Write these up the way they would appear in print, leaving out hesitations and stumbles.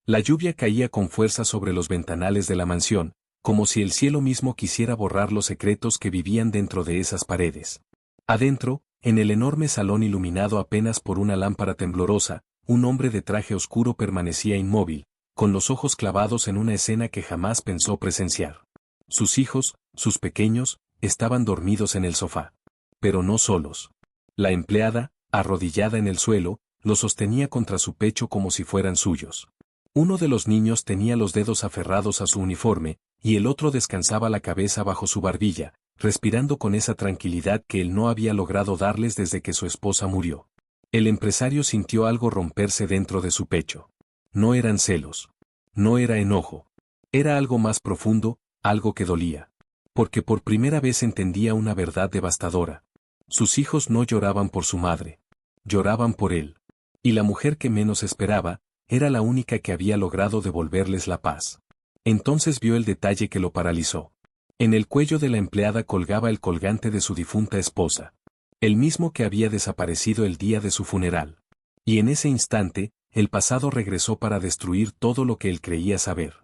La lluvia caía con fuerza sobre los ventanales de la mansión, como si el cielo mismo quisiera borrar los secretos que vivían dentro de esas paredes. Adentro, en el enorme salón iluminado apenas por una lámpara temblorosa, un hombre de traje oscuro permanecía inmóvil, con los ojos clavados en una escena que jamás pensó presenciar. Sus hijos, sus pequeños, estaban dormidos en el sofá. Pero no solos. La empleada, arrodillada en el suelo, los sostenía contra su pecho como si fueran suyos. Uno de los niños tenía los dedos aferrados a su uniforme, y el otro descansaba la cabeza bajo su barbilla, respirando con esa tranquilidad que él no había logrado darles desde que su esposa murió. El empresario sintió algo romperse dentro de su pecho. No eran celos. No era enojo. Era algo más profundo, algo que dolía. Porque por primera vez entendía una verdad devastadora. Sus hijos no lloraban por su madre. Lloraban por él. Y la mujer que menos esperaba, era la única que había logrado devolverles la paz. Entonces vio el detalle que lo paralizó. En el cuello de la empleada colgaba el colgante de su difunta esposa. El mismo que había desaparecido el día de su funeral. Y en ese instante, el pasado regresó para destruir todo lo que él creía saber.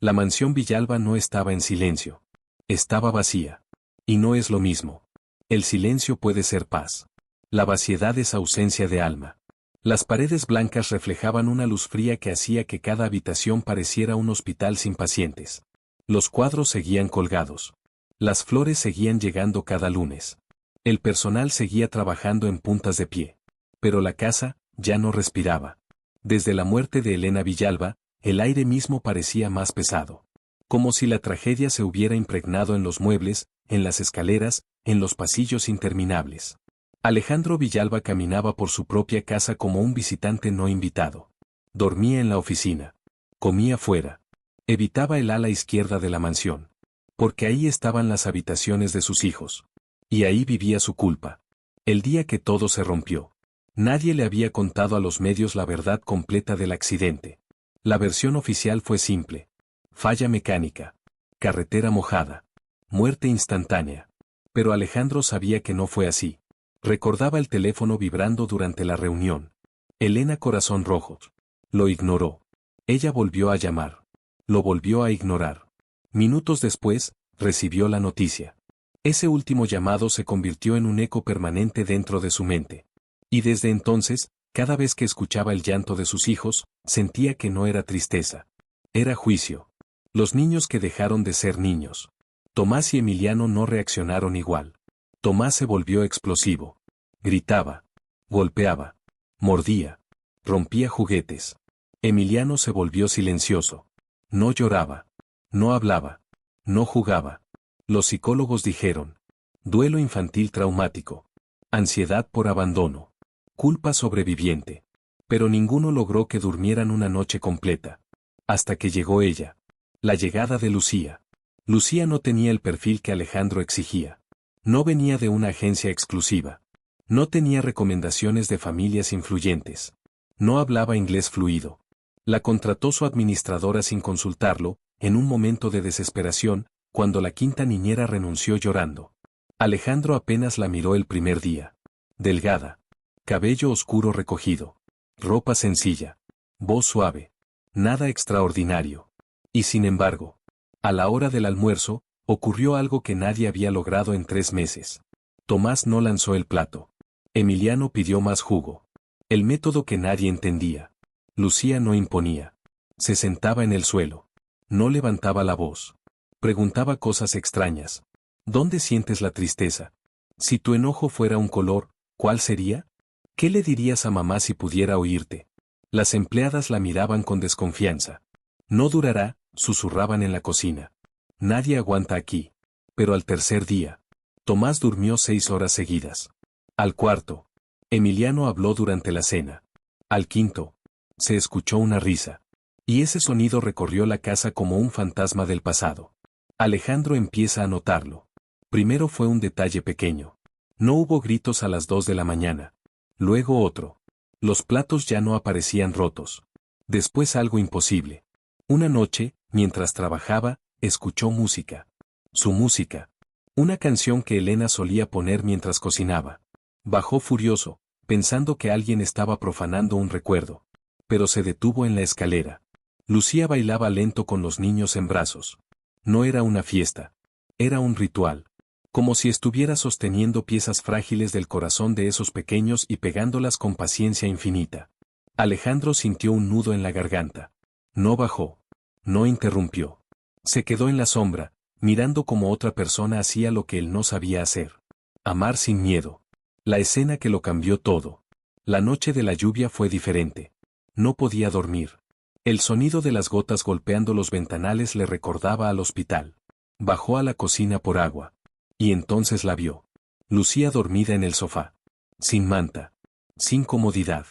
La mansión Villalba no estaba en silencio. Estaba vacía. Y no es lo mismo. El silencio puede ser paz. La vaciedad es ausencia de alma. Las paredes blancas reflejaban una luz fría que hacía que cada habitación pareciera un hospital sin pacientes. Los cuadros seguían colgados. Las flores seguían llegando cada lunes. El personal seguía trabajando en puntas de pie. Pero la casa ya no respiraba. Desde la muerte de Elena Villalba, el aire mismo parecía más pesado. Como si la tragedia se hubiera impregnado en los muebles, en las escaleras, en los pasillos interminables. Alejandro Villalba caminaba por su propia casa como un visitante no invitado. Dormía en la oficina. Comía fuera. Evitaba el ala izquierda de la mansión. Porque ahí estaban las habitaciones de sus hijos. Y ahí vivía su culpa. El día que todo se rompió. Nadie le había contado a los medios la verdad completa del accidente. La versión oficial fue simple. Falla mecánica. Carretera mojada. Muerte instantánea. Pero Alejandro sabía que no fue así. Recordaba el teléfono vibrando durante la reunión. Elena corazón rojo. Lo ignoró. Ella volvió a llamar. Lo volvió a ignorar. Minutos después, recibió la noticia. Ese último llamado se convirtió en un eco permanente dentro de su mente. Y desde entonces, cada vez que escuchaba el llanto de sus hijos, sentía que no era tristeza. Era juicio. Los niños que dejaron de ser niños. Tomás y Emiliano no reaccionaron igual. Tomás se volvió explosivo. Gritaba. Golpeaba. Mordía. Rompía juguetes. Emiliano se volvió silencioso. No lloraba. No hablaba. No jugaba. Los psicólogos dijeron. Duelo infantil traumático. Ansiedad por abandono. Culpa sobreviviente. Pero ninguno logró que durmieran una noche completa. Hasta que llegó ella. La llegada de Lucía. Lucía no tenía el perfil que Alejandro exigía. No venía de una agencia exclusiva. No tenía recomendaciones de familias influyentes. No hablaba inglés fluido. La contrató su administradora sin consultarlo, en un momento de desesperación, cuando la quinta niñera renunció llorando. Alejandro apenas la miró el primer día. Delgada. Cabello oscuro recogido. Ropa sencilla. Voz suave. Nada extraordinario. Y sin embargo, a la hora del almuerzo, ocurrió algo que nadie había logrado en 3 meses. Tomás no lanzó el plato. Emiliano pidió más jugo. El método que nadie entendía. Lucía no imponía. Se sentaba en el suelo. No levantaba la voz. Preguntaba cosas extrañas. ¿Dónde sientes la tristeza? Si tu enojo fuera un color, ¿cuál sería? ¿Qué le dirías a mamá si pudiera oírte? Las empleadas la miraban con desconfianza. No durará, susurraban en la cocina. Nadie aguanta aquí. Pero al tercer día, Tomás durmió 6 horas seguidas. Al cuarto, Emiliano habló durante la cena. Al quinto, se escuchó una risa. Y ese sonido recorrió la casa como un fantasma del pasado. Alejandro empieza a notarlo. Primero fue un detalle pequeño. No hubo gritos a las 2 de la mañana. Luego otro. Los platos ya no aparecían rotos. Después algo imposible. Una noche, mientras trabajaba, escuchó música. Su música. Una canción que Elena solía poner mientras cocinaba. Bajó furioso, pensando que alguien estaba profanando un recuerdo. Pero se detuvo en la escalera. Lucía bailaba lento con los niños en brazos. No era una fiesta. Era un ritual. Como si estuviera sosteniendo piezas frágiles del corazón de esos pequeños y pegándolas con paciencia infinita. Alejandro sintió un nudo en la garganta. No bajó. No interrumpió. Se quedó en la sombra, mirando como otra persona hacía lo que él no sabía hacer. Amar sin miedo. La escena que lo cambió todo. La noche de la lluvia fue diferente. No podía dormir. El sonido de las gotas golpeando los ventanales le recordaba al hospital. Bajó a la cocina por agua. Y entonces la vio. Lucía dormida en el sofá. Sin manta. Sin comodidad.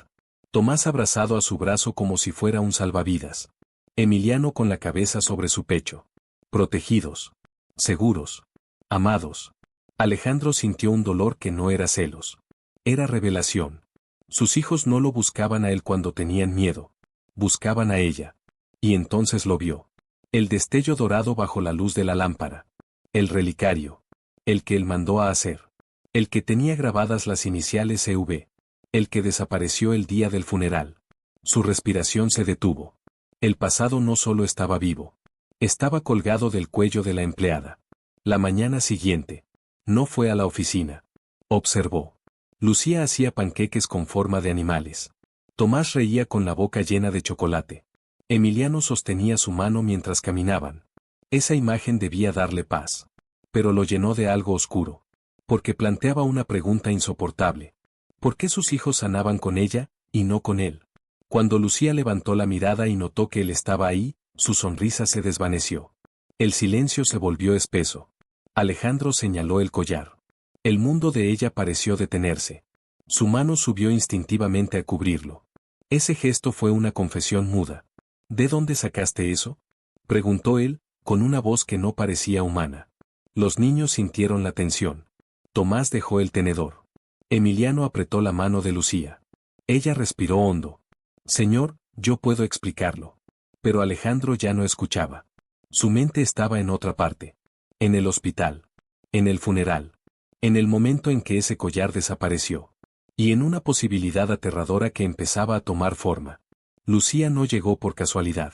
Tomás abrazado a su brazo como si fuera un salvavidas. Emiliano con la cabeza sobre su pecho. Protegidos. Seguros. Amados. Alejandro sintió un dolor que no era celos. Era revelación. Sus hijos no lo buscaban a él cuando tenían miedo. Buscaban a ella. Y entonces lo vio. El destello dorado bajo la luz de la lámpara. El relicario. El que él mandó a hacer. El que tenía grabadas las iniciales EV. El que desapareció el día del funeral. Su respiración se detuvo. El pasado no solo estaba vivo. Estaba colgado del cuello de la empleada. La mañana siguiente. No fue a la oficina. Observó. Lucía hacía panqueques con forma de animales. Tomás reía con la boca llena de chocolate. Emiliano sostenía su mano mientras caminaban. Esa imagen debía darle paz. Pero lo llenó de algo oscuro. Porque planteaba una pregunta insoportable. ¿Por qué sus hijos sanaban con ella, y no con él? Cuando Lucía levantó la mirada y notó que él estaba ahí, su sonrisa se desvaneció. El silencio se volvió espeso. Alejandro señaló el collar. El mundo de ella pareció detenerse. Su mano subió instintivamente a cubrirlo. Ese gesto fue una confesión muda. ¿De dónde sacaste eso?, preguntó él, con una voz que no parecía humana. Los niños sintieron la tensión. Tomás dejó el tenedor. Emiliano apretó la mano de Lucía. Ella respiró hondo. Señor, yo puedo explicarlo. Pero Alejandro ya no escuchaba. Su mente estaba en otra parte. En el hospital. En el funeral. En el momento en que ese collar desapareció. Y en una posibilidad aterradora que empezaba a tomar forma. Lucía no llegó por casualidad.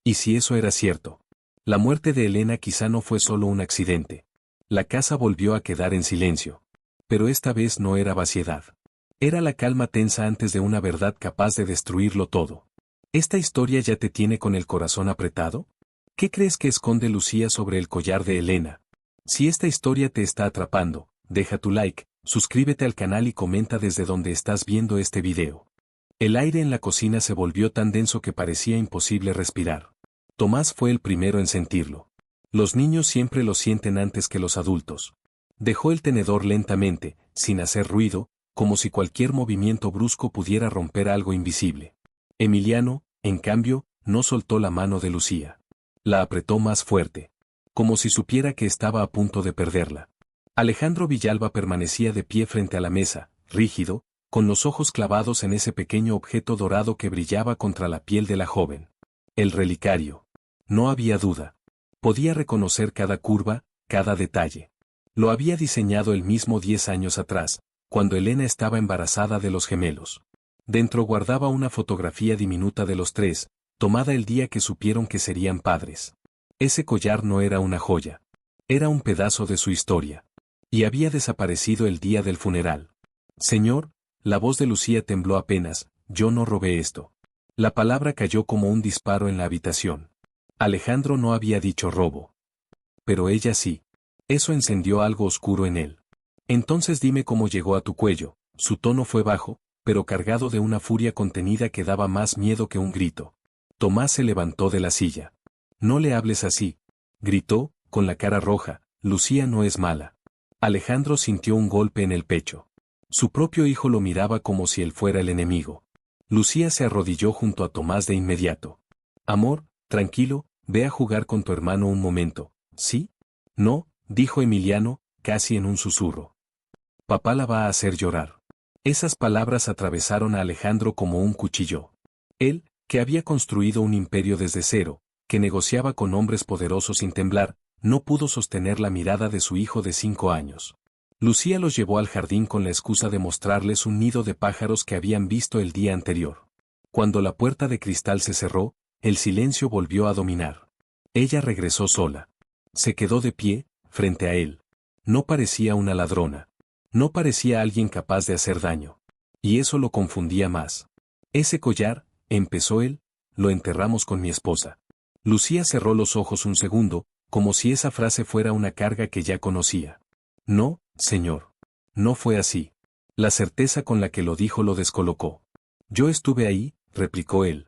¿Y si eso era cierto? La muerte de Elena quizá no fue solo un accidente. La casa volvió a quedar en silencio. Pero esta vez no era vaciedad. Era la calma tensa antes de una verdad capaz de destruirlo todo. ¿Esta historia ya te tiene con el corazón apretado? ¿Qué crees que esconde Lucía sobre el collar de Elena? Si esta historia te está atrapando, deja tu like, suscríbete al canal y comenta desde donde estás viendo este video. El aire en la cocina se volvió tan denso que parecía imposible respirar. Tomás fue el primero en sentirlo. Los niños siempre lo sienten antes que los adultos. Dejó el tenedor lentamente, sin hacer ruido, como si cualquier movimiento brusco pudiera romper algo invisible. Emiliano, en cambio, no soltó la mano de Lucía. La apretó más fuerte. Como si supiera que estaba a punto de perderla. Alejandro Villalba permanecía de pie frente a la mesa, rígido, con los ojos clavados en ese pequeño objeto dorado que brillaba contra la piel de la joven. El relicario. No había duda. Podía reconocer cada curva, cada detalle. Lo había diseñado él mismo 10 años atrás, cuando Elena estaba embarazada de los gemelos. Dentro guardaba una fotografía diminuta de los tres, tomada el día que supieron que serían padres. Ese collar no era una joya. Era un pedazo de su historia. Y había desaparecido el día del funeral. Señor, la voz de Lucía tembló apenas, yo no robé esto. La palabra cayó como un disparo en la habitación. Alejandro no había dicho robo. Pero ella sí. Eso encendió algo oscuro en él. Entonces dime cómo llegó a tu cuello. Su tono fue bajo, pero cargado de una furia contenida que daba más miedo que un grito. Tomás se levantó de la silla. No le hables así, gritó, con la cara roja, Lucía no es mala. Alejandro sintió un golpe en el pecho. Su propio hijo lo miraba como si él fuera el enemigo. Lucía se arrodilló junto a Tomás de inmediato. Amor, tranquilo, ve a jugar con tu hermano un momento, ¿sí? No, dijo Emiliano, casi en un susurro. Papá la va a hacer llorar. Esas palabras atravesaron a Alejandro como un cuchillo. Él, que había construido un imperio desde cero, que negociaba con hombres poderosos sin temblar, no pudo sostener la mirada de su hijo de 5 años. Lucía los llevó al jardín con la excusa de mostrarles un nido de pájaros que habían visto el día anterior. Cuando la puerta de cristal se cerró, el silencio volvió a dominar. Ella regresó sola. Se quedó de pie, frente a él. No parecía una ladrona. No parecía alguien capaz de hacer daño. Y eso lo confundía más. Ese collar, empezó él, lo enterramos con mi esposa. Lucía cerró los ojos un segundo, como si esa frase fuera una carga que ya conocía. No, señor. No fue así. La certeza con la que lo dijo lo descolocó. Yo estuve ahí, replicó él.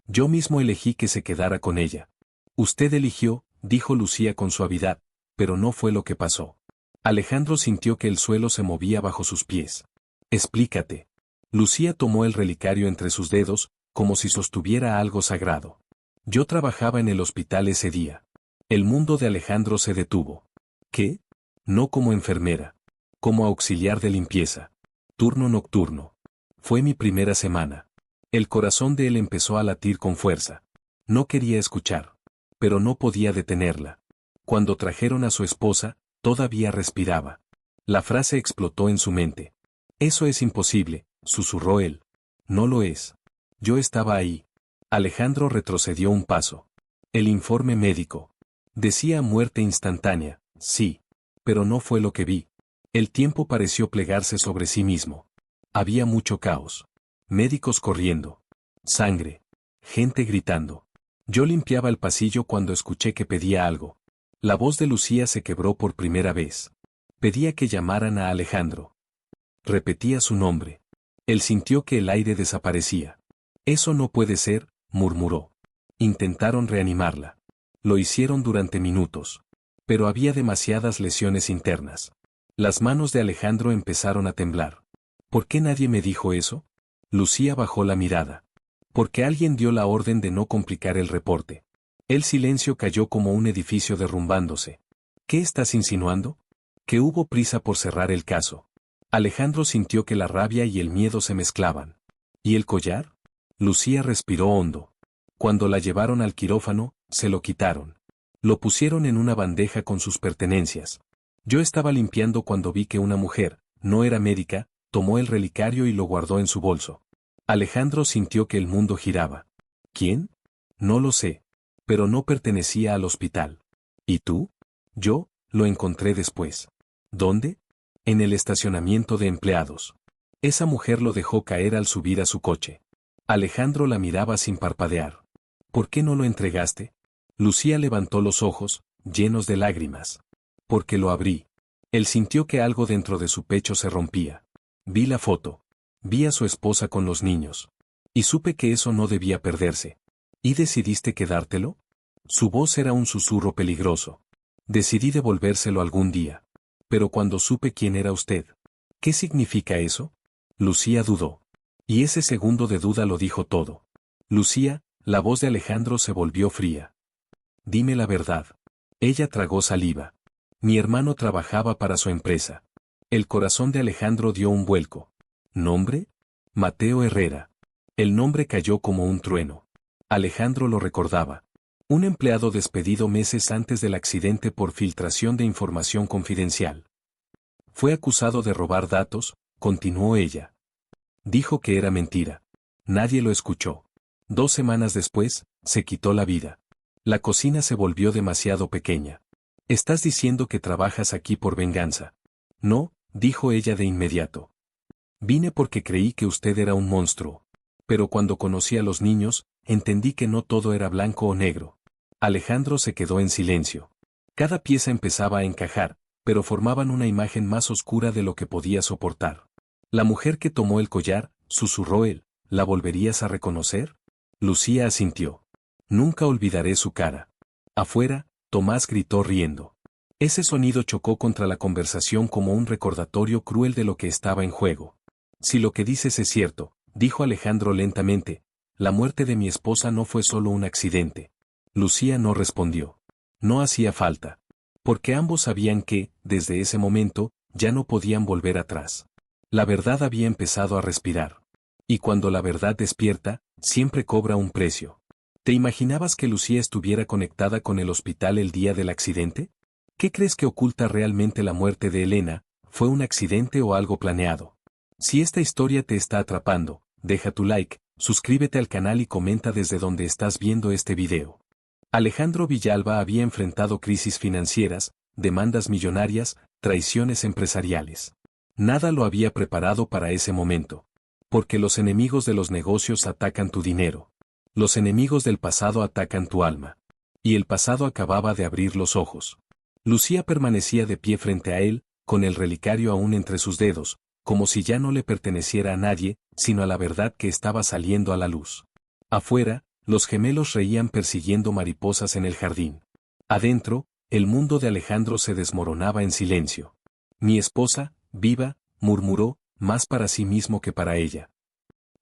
Yo mismo elegí que se quedara con ella. Usted eligió, dijo Lucía con suavidad, pero no fue lo que pasó. Alejandro sintió que el suelo se movía bajo sus pies. Explícate. Lucía tomó el relicario entre sus dedos, como si sostuviera algo sagrado. Yo trabajaba en el hospital ese día. El mundo de Alejandro se detuvo. ¿Qué? No como enfermera. Como auxiliar de limpieza. Turno nocturno. Fue mi primera semana. El corazón de él empezó a latir con fuerza. No quería escuchar. Pero no podía detenerla. Cuando trajeron a su esposa, todavía respiraba. La frase explotó en su mente. Eso es imposible, susurró él. No lo es. Yo estaba ahí. Alejandro retrocedió un paso. El informe médico. Decía muerte instantánea, sí. Pero no fue lo que vi. El tiempo pareció plegarse sobre sí mismo. Había mucho caos. Médicos corriendo. Sangre. Gente gritando. Yo limpiaba el pasillo cuando escuché que pedía algo. La voz de Lucía se quebró por primera vez. Pedía que llamaran a Alejandro. Repetía su nombre. Él sintió que el aire desaparecía. Eso no puede ser, murmuró. Intentaron reanimarla. Lo hicieron durante minutos. Pero había demasiadas lesiones internas. Las manos de Alejandro empezaron a temblar. ¿Por qué nadie me dijo eso? Lucía bajó la mirada. Porque alguien dio la orden de no complicar el reporte. El silencio cayó como un edificio derrumbándose. ¿Qué estás insinuando? Que hubo prisa por cerrar el caso. Alejandro sintió que la rabia y el miedo se mezclaban. ¿Y el collar? Lucía respiró hondo. Cuando la llevaron al quirófano, se lo quitaron. Lo pusieron en una bandeja con sus pertenencias. Yo estaba limpiando cuando vi que una mujer, no era médica, tomó el relicario y lo guardó en su bolso. Alejandro sintió que el mundo giraba. ¿Quién? No lo sé. Pero no pertenecía al hospital. ¿Y tú? Yo, lo encontré después. ¿Dónde? En el estacionamiento de empleados. Esa mujer lo dejó caer al subir a su coche. Alejandro la miraba sin parpadear. ¿Por qué no lo entregaste? Lucía levantó los ojos, llenos de lágrimas. Porque lo abrí. Él sintió que algo dentro de su pecho se rompía. Vi la foto. Vi a su esposa con los niños. Y supe que eso no debía perderse. ¿Y decidiste quedártelo? Su voz era un susurro peligroso. Decidí devolvérselo algún día. Pero cuando supe quién era usted. ¿Qué significa eso? Lucía dudó. Y ese segundo de duda lo dijo todo. Lucía, la voz de Alejandro se volvió fría. Dime la verdad. Ella tragó saliva. Mi hermano trabajaba para su empresa. El corazón de Alejandro dio un vuelco. ¿Nombre? Mateo Herrera. El nombre cayó como un trueno. Alejandro lo recordaba. Un empleado despedido meses antes del accidente por filtración de información confidencial. Fue acusado de robar datos, continuó ella. Dijo que era mentira. Nadie lo escuchó. 2 semanas después, se quitó la vida. La cocina se volvió demasiado pequeña. ¿Estás diciendo que trabajas aquí por venganza? No, dijo ella de inmediato. Vine porque creí que usted era un monstruo. Pero cuando conocí a los niños, entendí que no todo era blanco o negro. Alejandro se quedó en silencio. Cada pieza empezaba a encajar, pero formaban una imagen más oscura de lo que podía soportar. La mujer que tomó el collar, susurró él, ¿la volverías a reconocer? Lucía asintió. Nunca olvidaré su cara. Afuera, Tomás gritó riendo. Ese sonido chocó contra la conversación como un recordatorio cruel de lo que estaba en juego. Si lo que dices es cierto, dijo Alejandro lentamente, la muerte de mi esposa no fue solo un accidente. Lucía no respondió. No hacía falta. Porque ambos sabían que, desde ese momento, ya no podían volver atrás. La verdad había empezado a respirar. Y cuando la verdad despierta, siempre cobra un precio. ¿Te imaginabas que Lucía estuviera conectada con el hospital el día del accidente? ¿Qué crees que oculta realmente la muerte de Elena? ¿Fue un accidente o algo planeado? Si esta historia te está atrapando, deja tu like, Suscríbete al canal y comenta desde donde estás viendo este video. Alejandro Villalba había enfrentado crisis financieras, demandas millonarias, traiciones empresariales. Nada lo había preparado para ese momento. Porque los enemigos de los negocios atacan tu dinero. Los enemigos del pasado atacan tu alma. Y el pasado acababa de abrir los ojos. Lucía permanecía de pie frente a él, con el relicario aún entre sus dedos, como si ya no le perteneciera a nadie, sino a la verdad que estaba saliendo a la luz. Afuera, los gemelos reían persiguiendo mariposas en el jardín. Adentro, el mundo de Alejandro se desmoronaba en silencio. Mi esposa, viva, murmuró, más para sí mismo que para ella.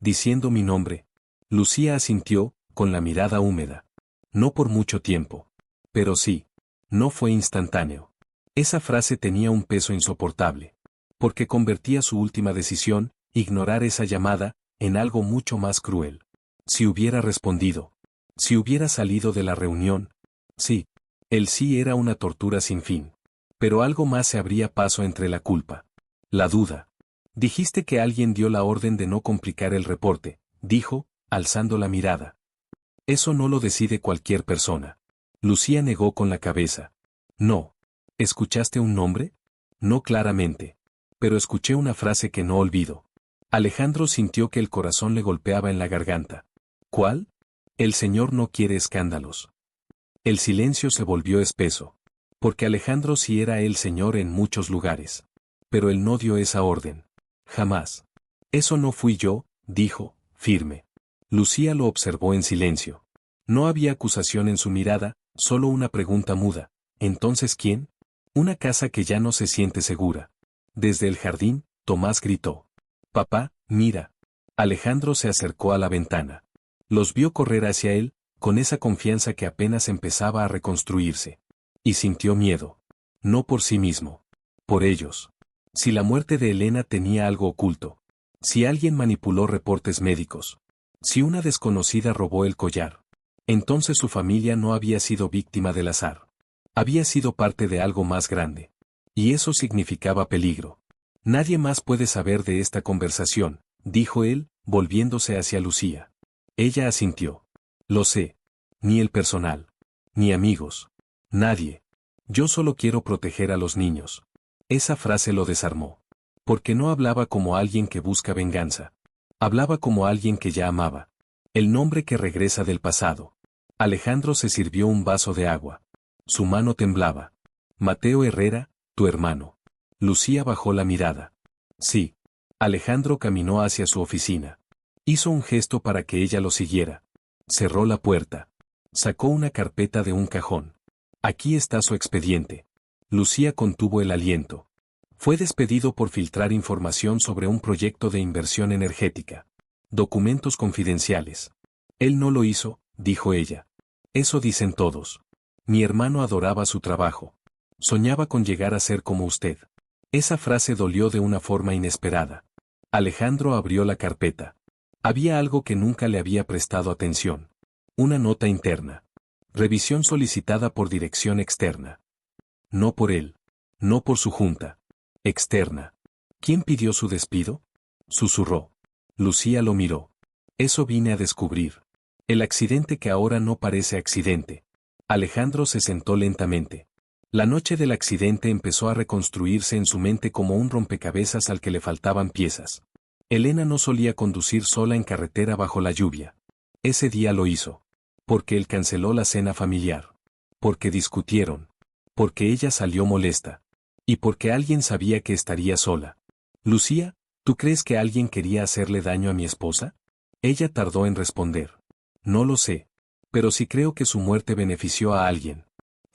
Diciendo mi nombre. Lucía asintió, con la mirada húmeda. No por mucho tiempo. Pero sí. No fue instantáneo. Esa frase tenía un peso insoportable. Porque convertía su última decisión, ignorar esa llamada, en algo mucho más cruel. Si hubiera respondido. Si hubiera salido de la reunión. Sí. El sí era una tortura sin fin. Pero algo más se abría paso entre la culpa. La duda. Dijiste que alguien dio la orden de no complicar el reporte, dijo, alzando la mirada. Eso no lo decide cualquier persona. Lucía negó con la cabeza. No. ¿Escuchaste un nombre? No claramente. Pero escuché una frase que no olvido. Alejandro sintió que el corazón le golpeaba en la garganta. ¿Cuál? El Señor no quiere escándalos. El silencio se volvió espeso. Porque Alejandro sí era el Señor en muchos lugares. Pero él no dio esa orden. Jamás. Eso no fui yo, dijo, firme. Lucía lo observó en silencio. No había acusación en su mirada, solo una pregunta muda. ¿Entonces quién? Una casa que ya no se siente segura. Desde el jardín, Tomás gritó. Papá, mira. Alejandro se acercó a la ventana. Los vio correr hacia él, con esa confianza que apenas empezaba a reconstruirse. Y sintió miedo. No por sí mismo. Por ellos. Si la muerte de Elena tenía algo oculto. Si alguien manipuló reportes médicos. Si una desconocida robó el collar. Entonces su familia no había sido víctima del azar. Había sido parte de algo más grande. Y eso significaba peligro. Nadie más puede saber de esta conversación, dijo él, volviéndose hacia Lucía. Ella asintió. Lo sé. Ni el personal. Ni amigos. Nadie. Yo solo quiero proteger a los niños. Esa frase lo desarmó. Porque no hablaba como alguien que busca venganza. Hablaba como alguien que ya amaba. El nombre que regresa del pasado. Alejandro se sirvió un vaso de agua. Su mano temblaba. Mateo Herrera, tu hermano. Lucía bajó la mirada. Sí. Alejandro caminó hacia su oficina. Hizo un gesto para que ella lo siguiera. Cerró la puerta. Sacó una carpeta de un cajón. Aquí está su expediente. Lucía contuvo el aliento. Fue despedido por filtrar información sobre un proyecto de inversión energética. Documentos confidenciales. Él no lo hizo, dijo ella. Eso dicen todos. Mi hermano adoraba su trabajo. Soñaba con llegar a ser como usted. Esa frase dolió de una forma inesperada. Alejandro abrió la carpeta. Había algo que nunca le había prestado atención. Una nota interna. Revisión solicitada por dirección externa. No por él. No por su junta. Externa. ¿Quién pidió su despido? Susurró. Lucía lo miró. Eso vine a descubrir. El accidente que ahora no parece accidente. Alejandro se sentó lentamente. La noche del accidente empezó a reconstruirse en su mente como un rompecabezas al que le faltaban piezas. Elena no solía conducir sola en carretera bajo la lluvia. Ese día lo hizo. Porque él canceló la cena familiar. Porque discutieron. Porque ella salió molesta. Y porque alguien sabía que estaría sola. Lucía, ¿tú crees que alguien quería hacerle daño a mi esposa? Ella tardó en responder. No lo sé. Pero sí creo que su muerte benefició a alguien.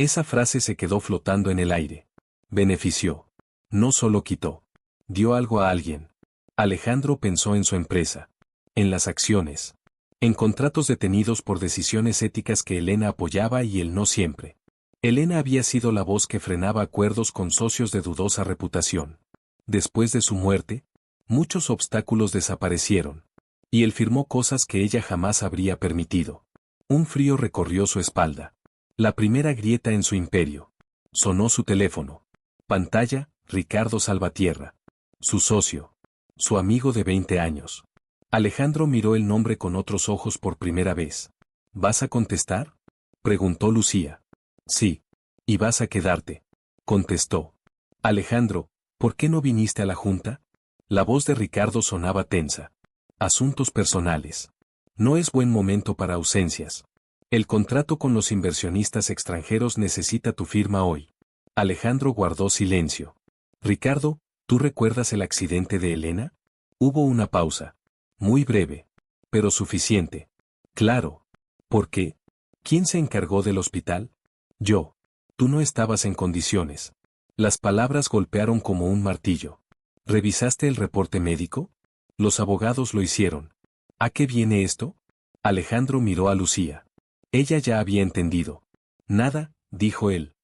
Esa frase se quedó flotando en el aire. Benefició. No solo quitó. Dio algo a alguien. Alejandro pensó en su empresa. En las acciones. En contratos detenidos por decisiones éticas que Elena apoyaba y él no siempre. Elena había sido la voz que frenaba acuerdos con socios de dudosa reputación. Después de su muerte, muchos obstáculos desaparecieron. Y él firmó cosas que ella jamás habría permitido. Un frío recorrió su espalda. La primera grieta en su imperio. Sonó su teléfono. Pantalla, Ricardo Salvatierra. Su socio. Su amigo de 20 años. Alejandro miró el nombre con otros ojos por primera vez. ¿Vas a contestar? Preguntó Lucía. Sí. ¿Y vas a quedarte? Contestó. Alejandro, ¿por qué no viniste a la junta? La voz de Ricardo sonaba tensa. Asuntos personales. No es buen momento para ausencias. El contrato con los inversionistas extranjeros necesita tu firma hoy. Alejandro guardó silencio. Ricardo, ¿tú recuerdas el accidente de Elena? Hubo una pausa. Muy breve. Pero suficiente. Claro. ¿Por qué? ¿Quién se encargó del hospital? Yo. Tú no estabas en condiciones. Las palabras golpearon como un martillo. ¿Revisaste el reporte médico? Los abogados lo hicieron. ¿A qué viene esto? Alejandro miró a Lucía. Ella ya había entendido. Nada, dijo él.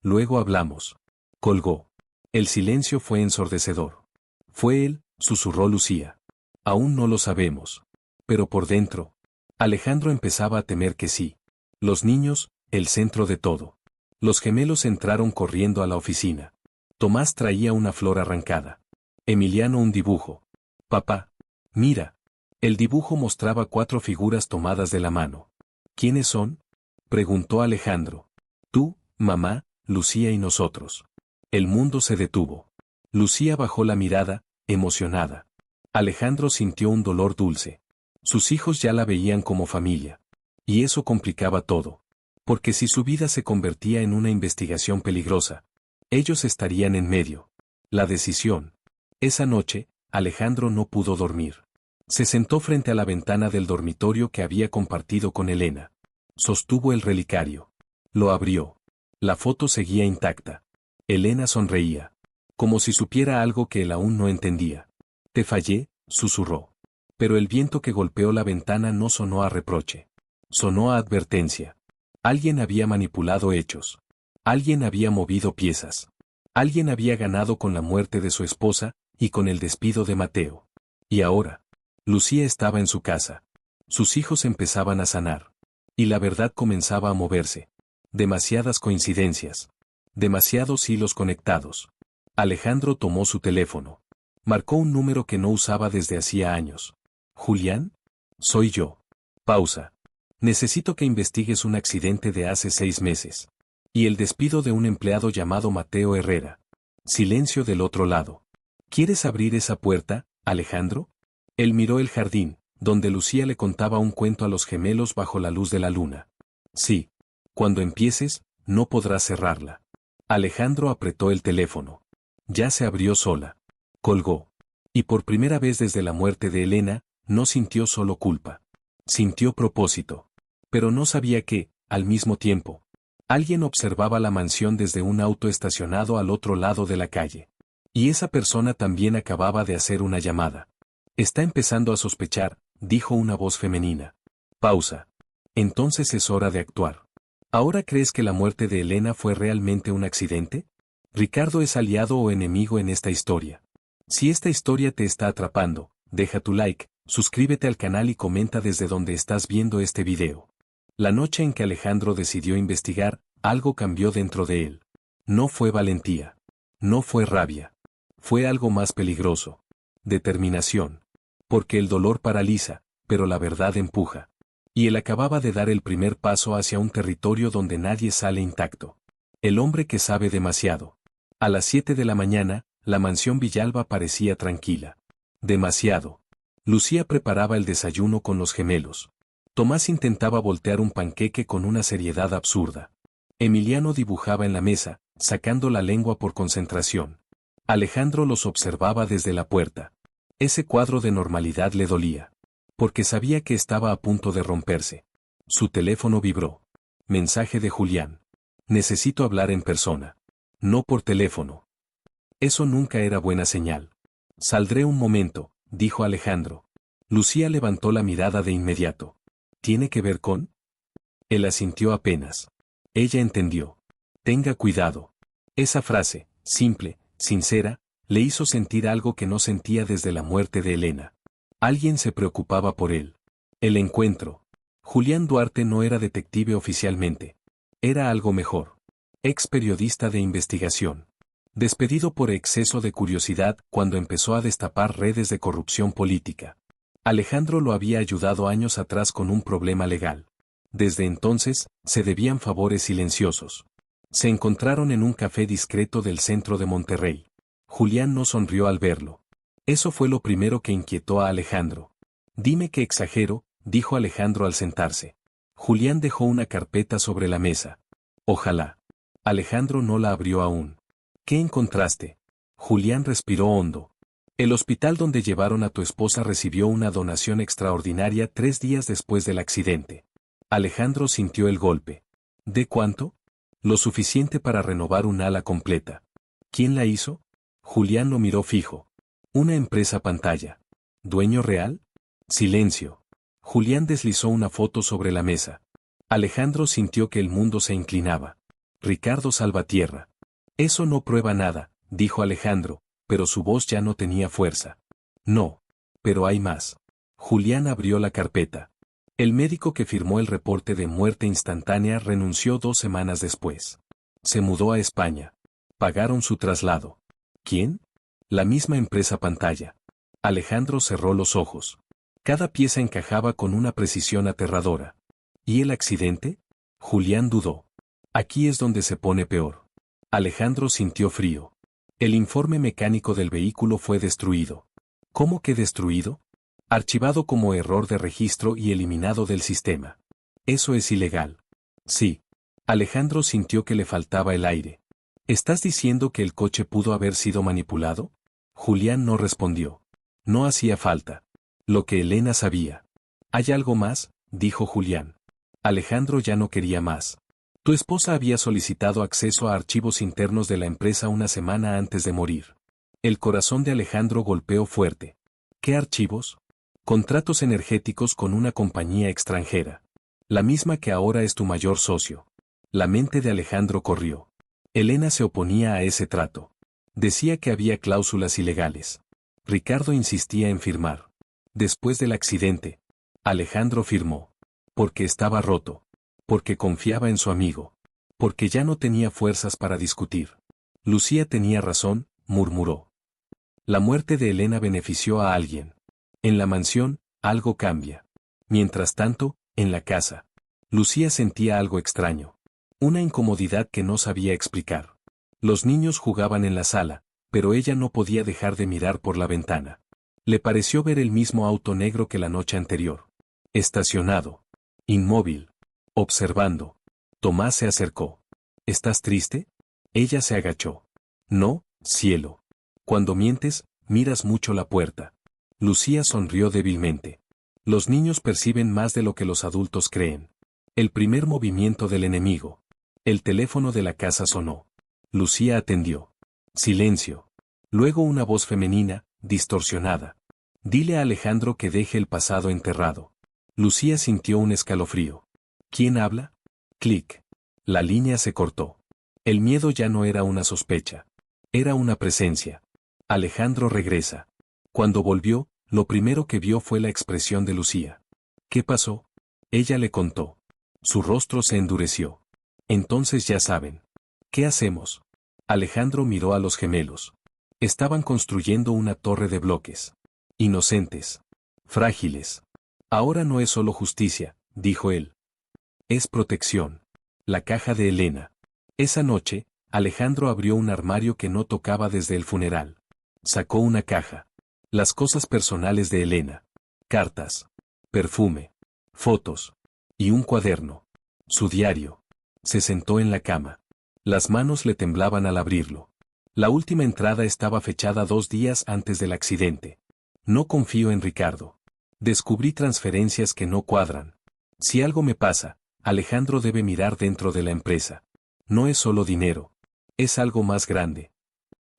Luego hablamos. Colgó. El silencio fue ensordecedor. Fue él, susurró Lucía. Aún no lo sabemos. Pero por dentro. Alejandro empezaba a temer que sí. Los niños, el centro de todo. Los gemelos entraron corriendo a la oficina. Tomás traía una flor arrancada. Emiliano un dibujo. Papá. Mira. El dibujo mostraba 4 figuras tomadas de la mano. ¿Quiénes son? Preguntó Alejandro. Tú, mamá, Lucía y nosotros. El mundo se detuvo. Lucía bajó la mirada, emocionada. Alejandro sintió un dolor dulce. Sus hijos ya la veían como familia. Y eso complicaba todo. Porque si su vida se convertía en una investigación peligrosa, ellos estarían en medio. La decisión. Esa noche, Alejandro no pudo dormir. Se sentó frente a la ventana del dormitorio que había compartido con Elena. Sostuvo el relicario. Lo abrió. La foto seguía intacta. Elena sonreía. Como si supiera algo que él aún no entendía. Te fallé, susurró. Pero el viento que golpeó la ventana no sonó a reproche. Sonó a advertencia. Alguien había manipulado hechos. Alguien había movido piezas. Alguien había ganado con la muerte de su esposa, y con el despido de Mateo. Y ahora, Lucía estaba en su casa. Sus hijos empezaban a sanar. Y la verdad comenzaba a moverse. Demasiadas coincidencias. Demasiados hilos conectados. Alejandro tomó su teléfono. Marcó un número que no usaba desde hacía años. ¿Julián? Soy yo. Pausa. Necesito que investigues un accidente de hace 6 meses. Y el despido de un empleado llamado Mateo Herrera. Silencio del otro lado. ¿Quieres abrir esa puerta, Alejandro? Él miró el jardín, donde Lucía le contaba un cuento a los gemelos bajo la luz de la luna. Sí. Cuando empieces, no podrás cerrarla. Alejandro apretó el teléfono. Ya se abrió sola. Colgó. Y por primera vez desde la muerte de Elena, no sintió solo culpa. Sintió propósito. Pero no sabía que, al mismo tiempo, alguien observaba la mansión desde un auto estacionado al otro lado de la calle. Y esa persona también acababa de hacer una llamada. Está empezando a sospechar, dijo una voz femenina. Pausa. Entonces es hora de actuar. ¿Ahora crees que la muerte de Elena fue realmente un accidente? ¿Ricardo es aliado o enemigo en esta historia? Si esta historia te está atrapando, deja tu like, suscríbete al canal y comenta desde donde estás viendo este video. La noche en que Alejandro decidió investigar, algo cambió dentro de él. No fue valentía. No fue rabia. Fue algo más peligroso. Determinación. Porque el dolor paraliza, pero la verdad empuja. Y él acababa de dar el primer paso hacia un territorio donde nadie sale intacto. El hombre que sabe demasiado. A las 7 de la mañana, la mansión Villalba parecía tranquila. Demasiado. Lucía preparaba el desayuno con los gemelos. Tomás intentaba voltear un panqueque con una seriedad absurda. Emiliano dibujaba en la mesa, sacando la lengua por concentración. Alejandro los observaba desde la puerta. Ese cuadro de normalidad le dolía. Porque sabía que estaba a punto de romperse. Su teléfono vibró. Mensaje de Julián. Necesito hablar en persona. No por teléfono. Eso nunca era buena señal. Saldré un momento, dijo Alejandro. Lucía levantó la mirada de inmediato. ¿Tiene que ver con? Él asintió apenas. Ella entendió. Tenga cuidado. Esa frase, simple, sincera, le hizo sentir algo que no sentía desde la muerte de Elena. Alguien se preocupaba por él. El encuentro. Julián Duarte no era detective oficialmente. Era algo mejor. Ex periodista de investigación. Despedido por exceso de curiosidad cuando empezó a destapar redes de corrupción política. Alejandro lo había ayudado años atrás con un problema legal. Desde entonces, se debían favores silenciosos. Se encontraron en un café discreto del centro de Monterrey. Julián no sonrió al verlo. Eso fue lo primero que inquietó a Alejandro. Dime que exagero, dijo Alejandro al sentarse. Julián dejó una carpeta sobre la mesa. Ojalá. Alejandro no la abrió aún. ¿Qué encontraste? Julián respiró hondo. El hospital donde llevaron a tu esposa recibió una donación extraordinaria 3 días después del accidente. Alejandro sintió el golpe. ¿De cuánto? Lo suficiente para renovar un ala completa. ¿Quién la hizo? Julián lo miró fijo. Una empresa pantalla. ¿Dueño real? Silencio. Julián deslizó una foto sobre la mesa. Alejandro sintió que el mundo se inclinaba. Ricardo Salvatierra. Eso no prueba nada, dijo Alejandro, pero su voz ya no tenía fuerza. No. Pero hay más. Julián abrió la carpeta. El médico que firmó el reporte de muerte instantánea renunció 2 semanas después. Se mudó a España. Pagaron su traslado. ¿Quién? La misma empresa pantalla. Alejandro cerró los ojos. Cada pieza encajaba con una precisión aterradora. ¿Y el accidente? Julián dudó. Aquí es donde se pone peor. Alejandro sintió frío. El informe mecánico del vehículo fue destruido. ¿Cómo que destruido? Archivado como error de registro y eliminado del sistema. Eso es ilegal. Sí. Alejandro sintió que le faltaba el aire. ¿Estás diciendo que el coche pudo haber sido manipulado? Julián no respondió. No hacía falta. Lo que Elena sabía. ¿Hay algo más? Dijo Julián. Alejandro ya no quería más. Tu esposa había solicitado acceso a archivos internos de la empresa una semana antes de morir. El corazón de Alejandro golpeó fuerte. ¿Qué archivos? Contratos energéticos con una compañía extranjera. La misma que ahora es tu mayor socio. La mente de Alejandro corrió. Elena se oponía a ese trato. Decía que había cláusulas ilegales. Ricardo insistía en firmar. Después del accidente, Alejandro firmó. Porque estaba roto. Porque confiaba en su amigo. Porque ya no tenía fuerzas para discutir. Lucía tenía razón, murmuró. La muerte de Elena benefició a alguien. En la mansión, algo cambia. Mientras tanto, en la casa, Lucía sentía algo extraño. Una incomodidad que no sabía explicar. Los niños jugaban en la sala, pero ella no podía dejar de mirar por la ventana. Le pareció ver el mismo auto negro que la noche anterior. Estacionado. Inmóvil. Observando. Tomás se acercó. ¿Estás triste? Ella se agachó. No, cielo. Cuando mientes, miras mucho la puerta. Lucía sonrió débilmente. Los niños perciben más de lo que los adultos creen. El primer movimiento del enemigo. El teléfono de la casa sonó. Lucía atendió. Silencio. Luego una voz femenina, distorsionada. Dile a Alejandro que deje el pasado enterrado. Lucía sintió un escalofrío. ¿Quién habla? Clic. La línea se cortó. El miedo ya no era una sospecha. Era una presencia. Alejandro regresa. Cuando volvió, lo primero que vio fue la expresión de Lucía. ¿Qué pasó? Ella le contó. Su rostro se endureció. Entonces ya saben. ¿Qué hacemos? Alejandro miró a los gemelos. Estaban construyendo una torre de bloques. Inocentes. Frágiles. Ahora no es solo justicia, dijo él. Es protección. La caja de Elena. Esa noche, Alejandro abrió un armario que no tocaba desde el funeral. Sacó una caja. Las cosas personales de Elena. Cartas. Perfume. Fotos. Y un cuaderno. Su diario. Se sentó en la cama. Las manos le temblaban al abrirlo. La última entrada estaba fechada 2 días antes del accidente. No confío en Ricardo. Descubrí transferencias que no cuadran. Si algo me pasa, Alejandro debe mirar dentro de la empresa. No es solo dinero. Es algo más grande.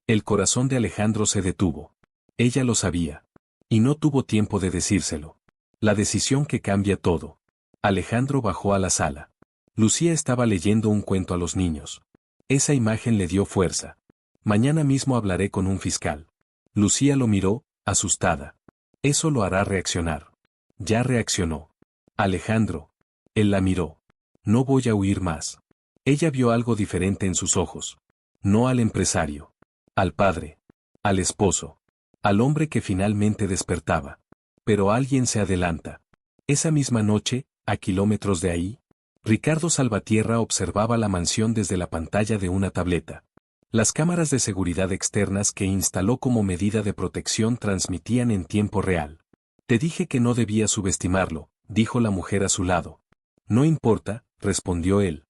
El corazón de Alejandro se detuvo. Ella lo sabía. Y no tuvo tiempo de decírselo. La decisión que cambia todo. Alejandro bajó a la sala. Lucía estaba leyendo un cuento a los niños. Esa imagen le dio fuerza. Mañana mismo hablaré con un fiscal. Lucía lo miró, asustada. Eso lo hará reaccionar. Ya reaccionó. Alejandro. Él la miró. No voy a huir más. Ella vio algo diferente en sus ojos. No al empresario. Al padre. Al esposo. Al hombre que finalmente despertaba. Pero alguien se adelanta. Esa misma noche, a kilómetros de ahí, Ricardo Salvatierra observaba la mansión desde la pantalla de una tableta. Las cámaras de seguridad externas que instaló como medida de protección transmitían en tiempo real. Te dije que no debía subestimarlo, dijo la mujer a su lado. No importa, respondió él.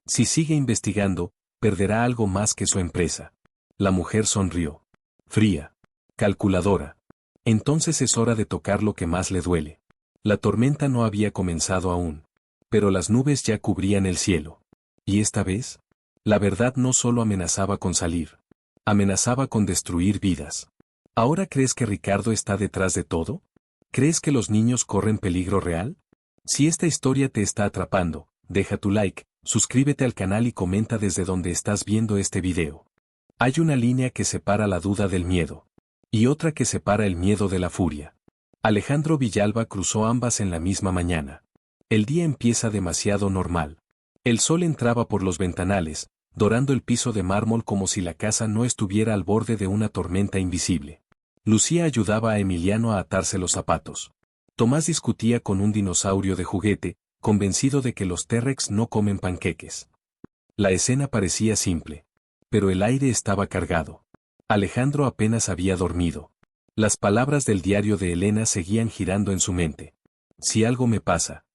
Si sigue investigando, perderá algo más que su empresa. La mujer sonrió. Fría. Calculadora. Entonces es hora de tocar lo que más le duele. La tormenta no había comenzado aún. Pero las nubes ya cubrían el cielo. ¿Y esta vez? La verdad no solo amenazaba con salir. Amenazaba con destruir vidas. ¿Ahora crees que Ricardo está detrás de todo? ¿Crees que los niños corren peligro real? Si esta historia te está atrapando, deja tu like, suscríbete al canal y comenta desde donde estás viendo este video. Hay una línea que separa la duda del miedo. Y otra que separa el miedo de la furia. Alejandro Villalba cruzó ambas en la misma mañana. El día empieza demasiado normal. El sol entraba por los ventanales, dorando el piso de mármol como si la casa no estuviera al borde de una tormenta invisible. Lucía ayudaba a Emiliano a atarse los zapatos. Tomás discutía con un dinosaurio de juguete, convencido de que los T-Rex no comen panqueques. La escena parecía simple. Pero el aire estaba cargado. Alejandro apenas había dormido. Las palabras del diario de Elena seguían girando en su mente. Si algo me pasa.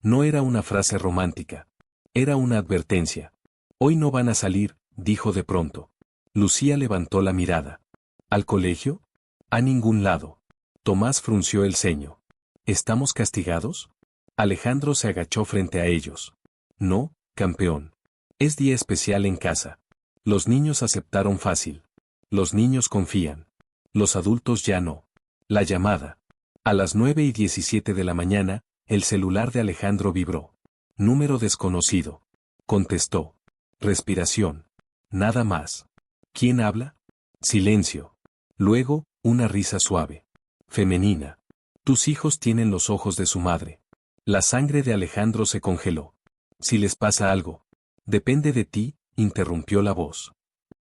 No era una frase romántica. Era una advertencia. Hoy no van a salir, dijo de pronto. Lucía levantó la mirada. ¿Al colegio? A ningún lado. Tomás frunció el ceño. ¿Estamos castigados? Alejandro se agachó frente a ellos. No, campeón. Es día especial en casa. Los niños aceptaron fácil. Los niños confían. Los adultos ya no. La llamada. A las 9:17 de la mañana, el celular de Alejandro vibró. Número desconocido. Contestó. Respiración. Nada más. ¿Quién habla? Silencio. Luego, una risa suave. Femenina. Tus hijos tienen los ojos de su madre. La sangre de Alejandro se congeló. Si les pasa algo. Depende de ti, interrumpió la voz.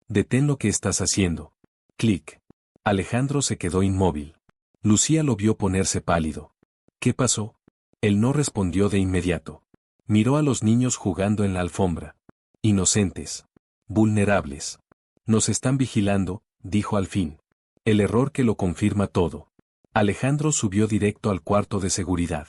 Detén lo que estás haciendo. Clic. Alejandro se quedó inmóvil. Lucía lo vio ponerse pálido. ¿Qué pasó? Él no respondió de inmediato. Miró a los niños jugando en la alfombra. Inocentes. Vulnerables. Nos están vigilando, dijo al fin. El error que lo confirma todo. Alejandro subió directo al cuarto de seguridad.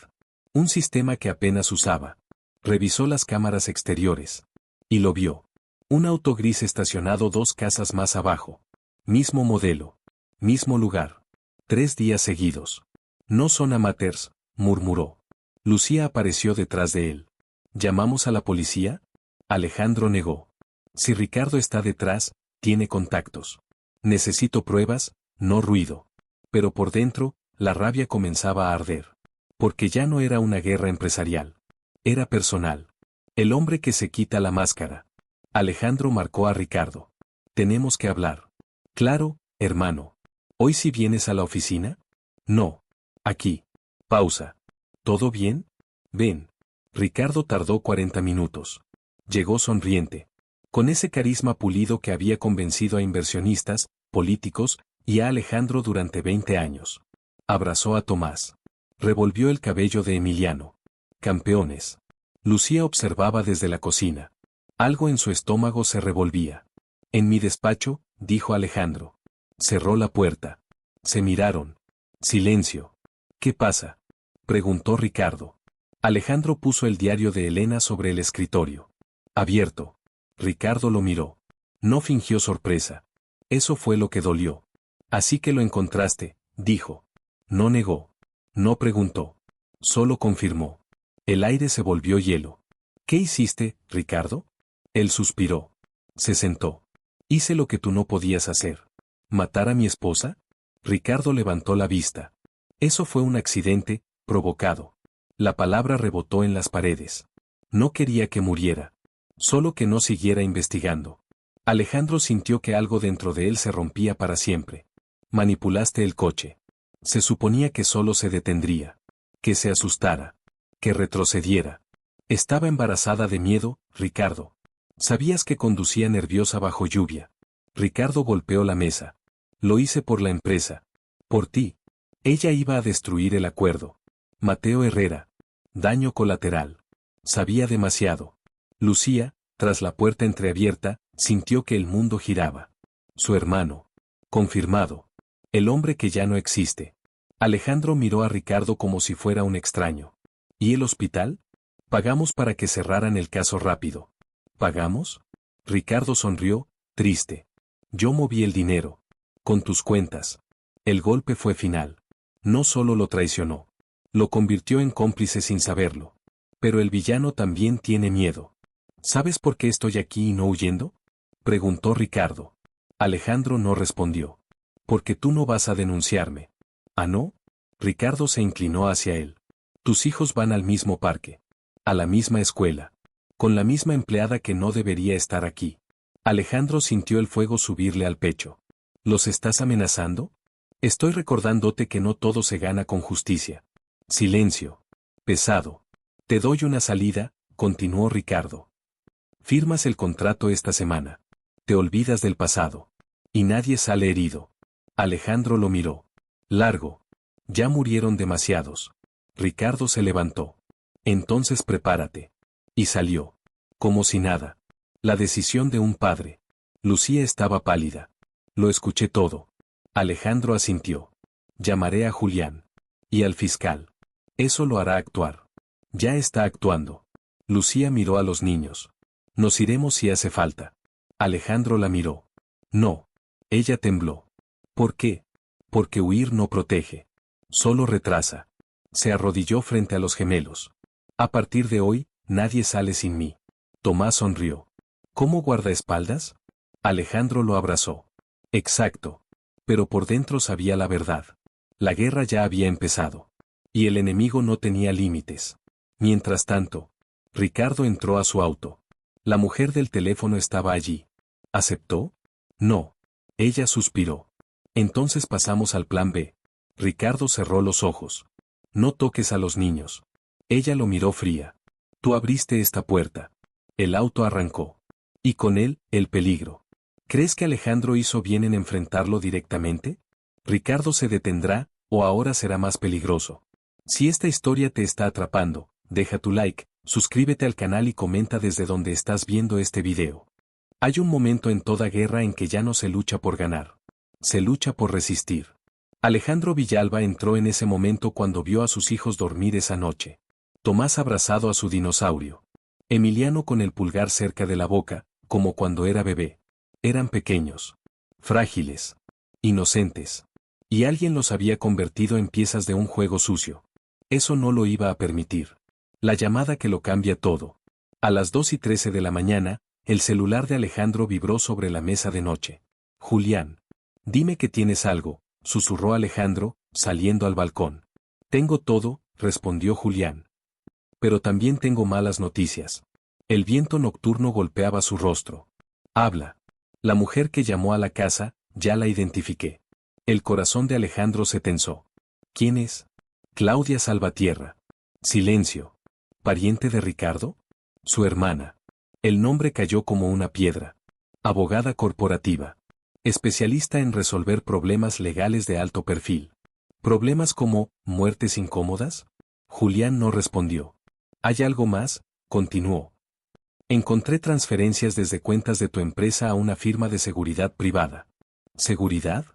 Un sistema que apenas usaba. Revisó las cámaras exteriores. Y lo vio. Un auto gris estacionado 2 casas más abajo. Mismo modelo. Mismo lugar. 3 días seguidos. No son amateurs, murmuró. Lucía apareció detrás de él. ¿Llamamos a la policía? Alejandro negó. Si Ricardo está detrás, tiene contactos. Necesito pruebas, no ruido. Pero por dentro, la rabia comenzaba a arder. Porque ya no era una guerra empresarial. Era personal. El hombre que se quita la máscara. Alejandro marcó a Ricardo. Tenemos que hablar. Claro, hermano. ¿Hoy sí vienes a la oficina? No. Aquí. Pausa. ¿Todo bien? Ven. Ricardo tardó 40 minutos. Llegó sonriente. Con ese carisma pulido que había convencido a inversionistas, políticos, y a Alejandro durante 20 años. Abrazó a Tomás. Revolvió el cabello de Emiliano. Campeones. Lucía observaba desde la cocina. Algo en su estómago se revolvía. En mi despacho, dijo Alejandro. Cerró la puerta. Se miraron. Silencio. ¿Qué pasa? Preguntó Ricardo. Alejandro puso el diario de Elena sobre el escritorio. Abierto. Ricardo lo miró. No fingió sorpresa. Eso fue lo que dolió. Así que lo encontraste, dijo. No negó. No preguntó. Solo confirmó. El aire se volvió hielo. ¿Qué hiciste, Ricardo? Él suspiró. Se sentó. Hice lo que tú no podías hacer. ¿Matar a mi esposa? Ricardo levantó la vista. Eso fue un accidente, provocado. La palabra rebotó en las paredes. No quería que muriera. Solo que no siguiera investigando. Alejandro sintió que algo dentro de él se rompía para siempre. Manipulaste el coche. Se suponía que solo se detendría. Que se asustara. Que retrocediera. Estaba embarazada de miedo, Ricardo. Sabías que conducía nerviosa bajo lluvia. Ricardo golpeó la mesa. Lo hice por la empresa. Por ti. Ella iba a destruir el acuerdo. Mateo Herrera. Daño colateral. Sabía demasiado. Lucía, tras la puerta entreabierta, sintió que el mundo giraba. Su hermano. Confirmado. El hombre que ya no existe. Alejandro miró a Ricardo como si fuera un extraño. ¿Y el hospital? Pagamos para que cerraran el caso rápido. ¿Pagamos? Ricardo sonrió, triste. Yo moví el dinero. Con tus cuentas. El golpe fue final. No solo lo traicionó. Lo convirtió en cómplice sin saberlo. Pero el villano también tiene miedo. ¿Sabes por qué estoy aquí y no huyendo? Preguntó Ricardo. Alejandro no respondió. Porque tú no vas a denunciarme. ¿Ah, no? Ricardo se inclinó hacia él. Tus hijos van al mismo parque. A la misma escuela. Con la misma empleada que no debería estar aquí. Alejandro sintió el fuego subirle al pecho. ¿Los estás amenazando? Estoy recordándote que no todo se gana con justicia. Silencio. Pesado. Te doy una salida, continuó Ricardo. Firmas el contrato esta semana. Te olvidas del pasado. Y nadie sale herido. Alejandro lo miró. Largo. Ya murieron demasiados. Ricardo se levantó. Entonces prepárate. Y salió. Como si nada. La decisión de un padre. Lucía estaba pálida. Lo escuché todo. Alejandro asintió. Llamaré a Julián. Y al fiscal. Eso lo hará actuar. Ya está actuando. Lucía miró a los niños. Nos iremos si hace falta. Alejandro la miró. No. Ella tembló. ¿Por qué? Porque huir no protege. Solo retrasa. Se arrodilló frente a los gemelos. A partir de hoy, nadie sale sin mí. Tomás sonrió. ¿Cómo guardaespaldas? Alejandro lo abrazó. Exacto. Pero por dentro sabía la verdad. La guerra ya había empezado. Y el enemigo no tenía límites. Mientras tanto, Ricardo entró a su auto. La mujer del teléfono estaba allí. ¿Aceptó? No. Ella suspiró. Entonces pasamos al plan B. Ricardo cerró los ojos. No toques a los niños. Ella lo miró fría. Tú abriste esta puerta. El auto arrancó. Y con él, el peligro. ¿Crees que Alejandro hizo bien en enfrentarlo directamente? Ricardo se detendrá, o ahora será más peligroso. Si esta historia te está atrapando, deja tu like, suscríbete al canal y comenta desde donde estás viendo este video. Hay un momento en toda guerra en que ya no se lucha por ganar. Se lucha por resistir. Alejandro Villalba entró en ese momento cuando vio a sus hijos dormir esa noche. Tomás abrazado a su dinosaurio. Emiliano con el pulgar cerca de la boca, como cuando era bebé. Eran pequeños. Frágiles. Inocentes. Y alguien los había convertido en piezas de un juego sucio. Eso no lo iba a permitir. La llamada que lo cambia todo. A las 2:13 de la mañana, el celular de Alejandro vibró sobre la mesa de noche. Julián. Dime que tienes algo, susurró Alejandro, saliendo al balcón. Tengo todo, respondió Julián. Pero también tengo malas noticias. El viento nocturno golpeaba su rostro. Habla. La mujer que llamó a la casa, ya la identifiqué. El corazón de Alejandro se tensó. ¿Quién es? Claudia Salvatierra. Silencio. ¿Pariente de Ricardo? Su hermana. El nombre cayó como una piedra. Abogada corporativa. Especialista en resolver problemas legales de alto perfil. ¿Problemas como muertes incómodas? Julián no respondió. ¿Hay algo más? Continuó. Encontré transferencias desde cuentas de tu empresa a una firma de seguridad privada. ¿Seguridad?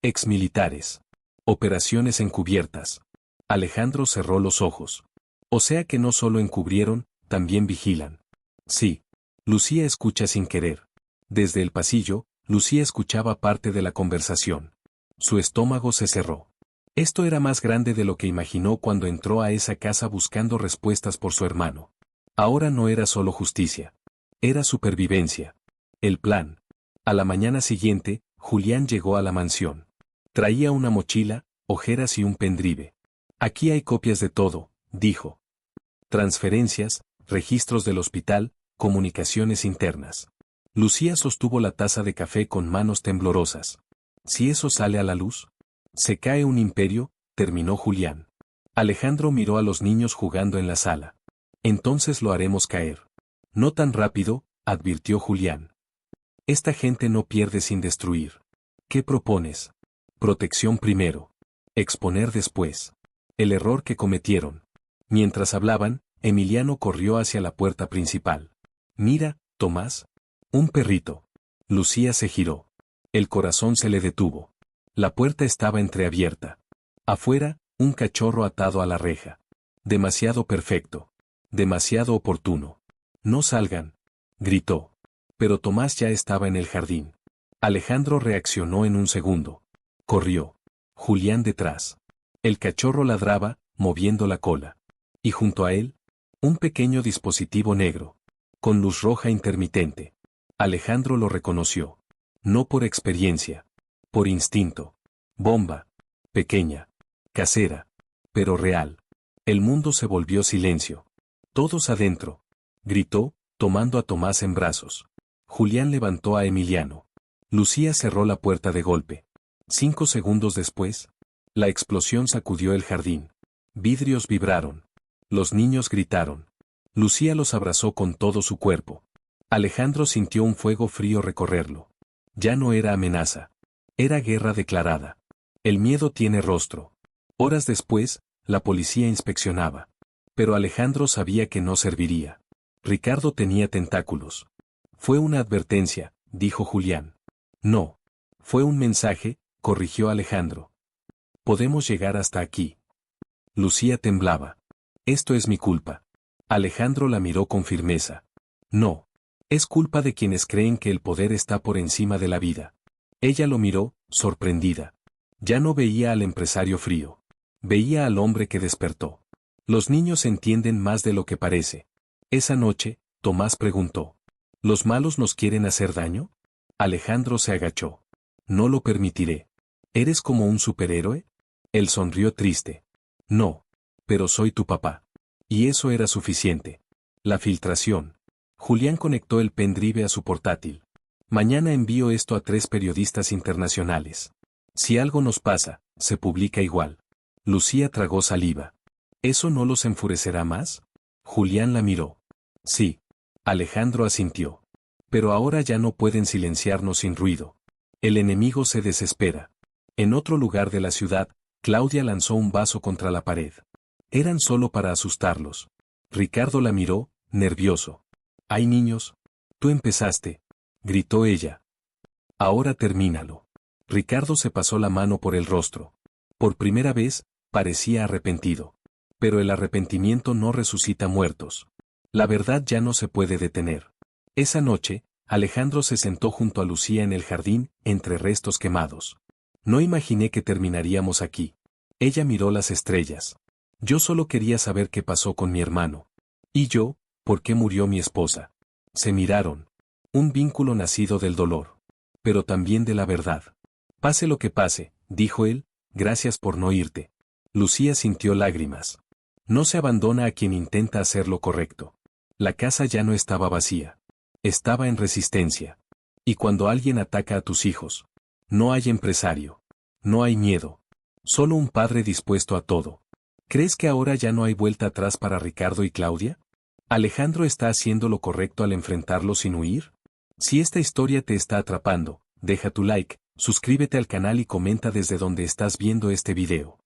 Exmilitares. Operaciones encubiertas. Alejandro cerró los ojos. O sea que no solo encubrieron, también vigilan. Sí. Lucía escucha sin querer. Desde el pasillo, Lucía escuchaba parte de la conversación. Su estómago se cerró. Esto era más grande de lo que imaginó cuando entró a esa casa buscando respuestas por su hermano. Ahora no era solo justicia. Era supervivencia. El plan. A la mañana siguiente, Julián llegó a la mansión. Traía una mochila, ojeras y un pendrive. Aquí hay copias de todo, dijo. Transferencias, registros del hospital, comunicaciones internas. Lucía sostuvo la taza de café con manos temblorosas. Si eso sale a la luz, se cae un imperio, terminó Julián. Alejandro miró a los niños jugando en la sala. Entonces lo haremos caer. No tan rápido, advirtió Julián. Esta gente no pierde sin destruir. ¿Qué propones? Protección primero. Exponer después. El error que cometieron. Mientras hablaban, Emiliano corrió hacia la puerta principal. Mira, Tomás. Un perrito. Lucía se giró. El corazón se le detuvo. La puerta estaba entreabierta. Afuera, un cachorro atado a la reja. Demasiado perfecto. Demasiado oportuno. No salgan. Gritó. Pero Tomás ya estaba en el jardín. Alejandro reaccionó en un segundo. Corrió. Julián detrás. El cachorro ladraba, moviendo la cola. Y junto a él, un pequeño dispositivo negro. Con luz roja intermitente. Alejandro lo reconoció. No por experiencia. Por instinto. Bomba. Pequeña. Casera. Pero real. El mundo se volvió silencio. Todos adentro. Gritó, tomando a Tomás en brazos. Julián levantó a Emiliano. Lucía cerró la puerta de golpe. 5 segundos después, la explosión sacudió el jardín. Vidrios vibraron. Los niños gritaron. Lucía los abrazó con todo su cuerpo. Alejandro sintió un fuego frío recorrerlo. Ya no era amenaza. Era guerra declarada. El miedo tiene rostro. Horas después, la policía inspeccionaba. Pero Alejandro sabía que no serviría. Ricardo tenía tentáculos. Fue una advertencia, dijo Julián. No. Fue un mensaje, corrigió Alejandro. Podemos llegar hasta aquí. Lucía temblaba. Esto es mi culpa. Alejandro la miró con firmeza. No. Es culpa de quienes creen que el poder está por encima de la vida. Ella lo miró, sorprendida. Ya no veía al empresario frío. Veía al hombre que despertó. Los niños entienden más de lo que parece. Esa noche, Tomás preguntó. ¿Los malos nos quieren hacer daño? Alejandro se agachó. No lo permitiré. ¿Eres como un superhéroe? Él sonrió triste. No. Pero soy tu papá. Y eso era suficiente. La filtración. Julián conectó el pendrive a su portátil. Mañana envío esto a 3 periodistas internacionales. Si algo nos pasa, se publica igual. Lucía tragó saliva. ¿Eso no los enfurecerá más? Julián la miró. Sí. Alejandro asintió. Pero ahora ya no pueden silenciarnos sin ruido. El enemigo se desespera. En otro lugar de la ciudad, Claudia lanzó un vaso contra la pared. Eran solo para asustarlos. Ricardo la miró, nervioso. «¿Hay niños?» «Tú empezaste», gritó ella. «Ahora termínalo». Ricardo se pasó la mano por el rostro. Por primera vez, parecía arrepentido. Pero el arrepentimiento no resucita muertos. La verdad ya no se puede detener. Esa noche, Alejandro se sentó junto a Lucía en el jardín, entre restos quemados. No imaginé que terminaríamos aquí. Ella miró las estrellas. Yo solo quería saber qué pasó con mi hermano. Y yo, ¿por qué murió mi esposa? Se miraron. Un vínculo nacido del dolor. Pero también de la verdad. Pase lo que pase, dijo él, gracias por no irte. Lucía sintió lágrimas. No se abandona a quien intenta hacer lo correcto. La casa ya no estaba vacía. Estaba en resistencia. Y cuando alguien ataca a tus hijos, no hay empresario. No hay miedo. Solo un padre dispuesto a todo. ¿Crees que ahora ya no hay vuelta atrás para Ricardo y Claudia? ¿Alejandro está haciendo lo correcto al enfrentarlo sin huir? Si esta historia te está atrapando, deja tu like, suscríbete al canal y comenta desde donde estás viendo este video.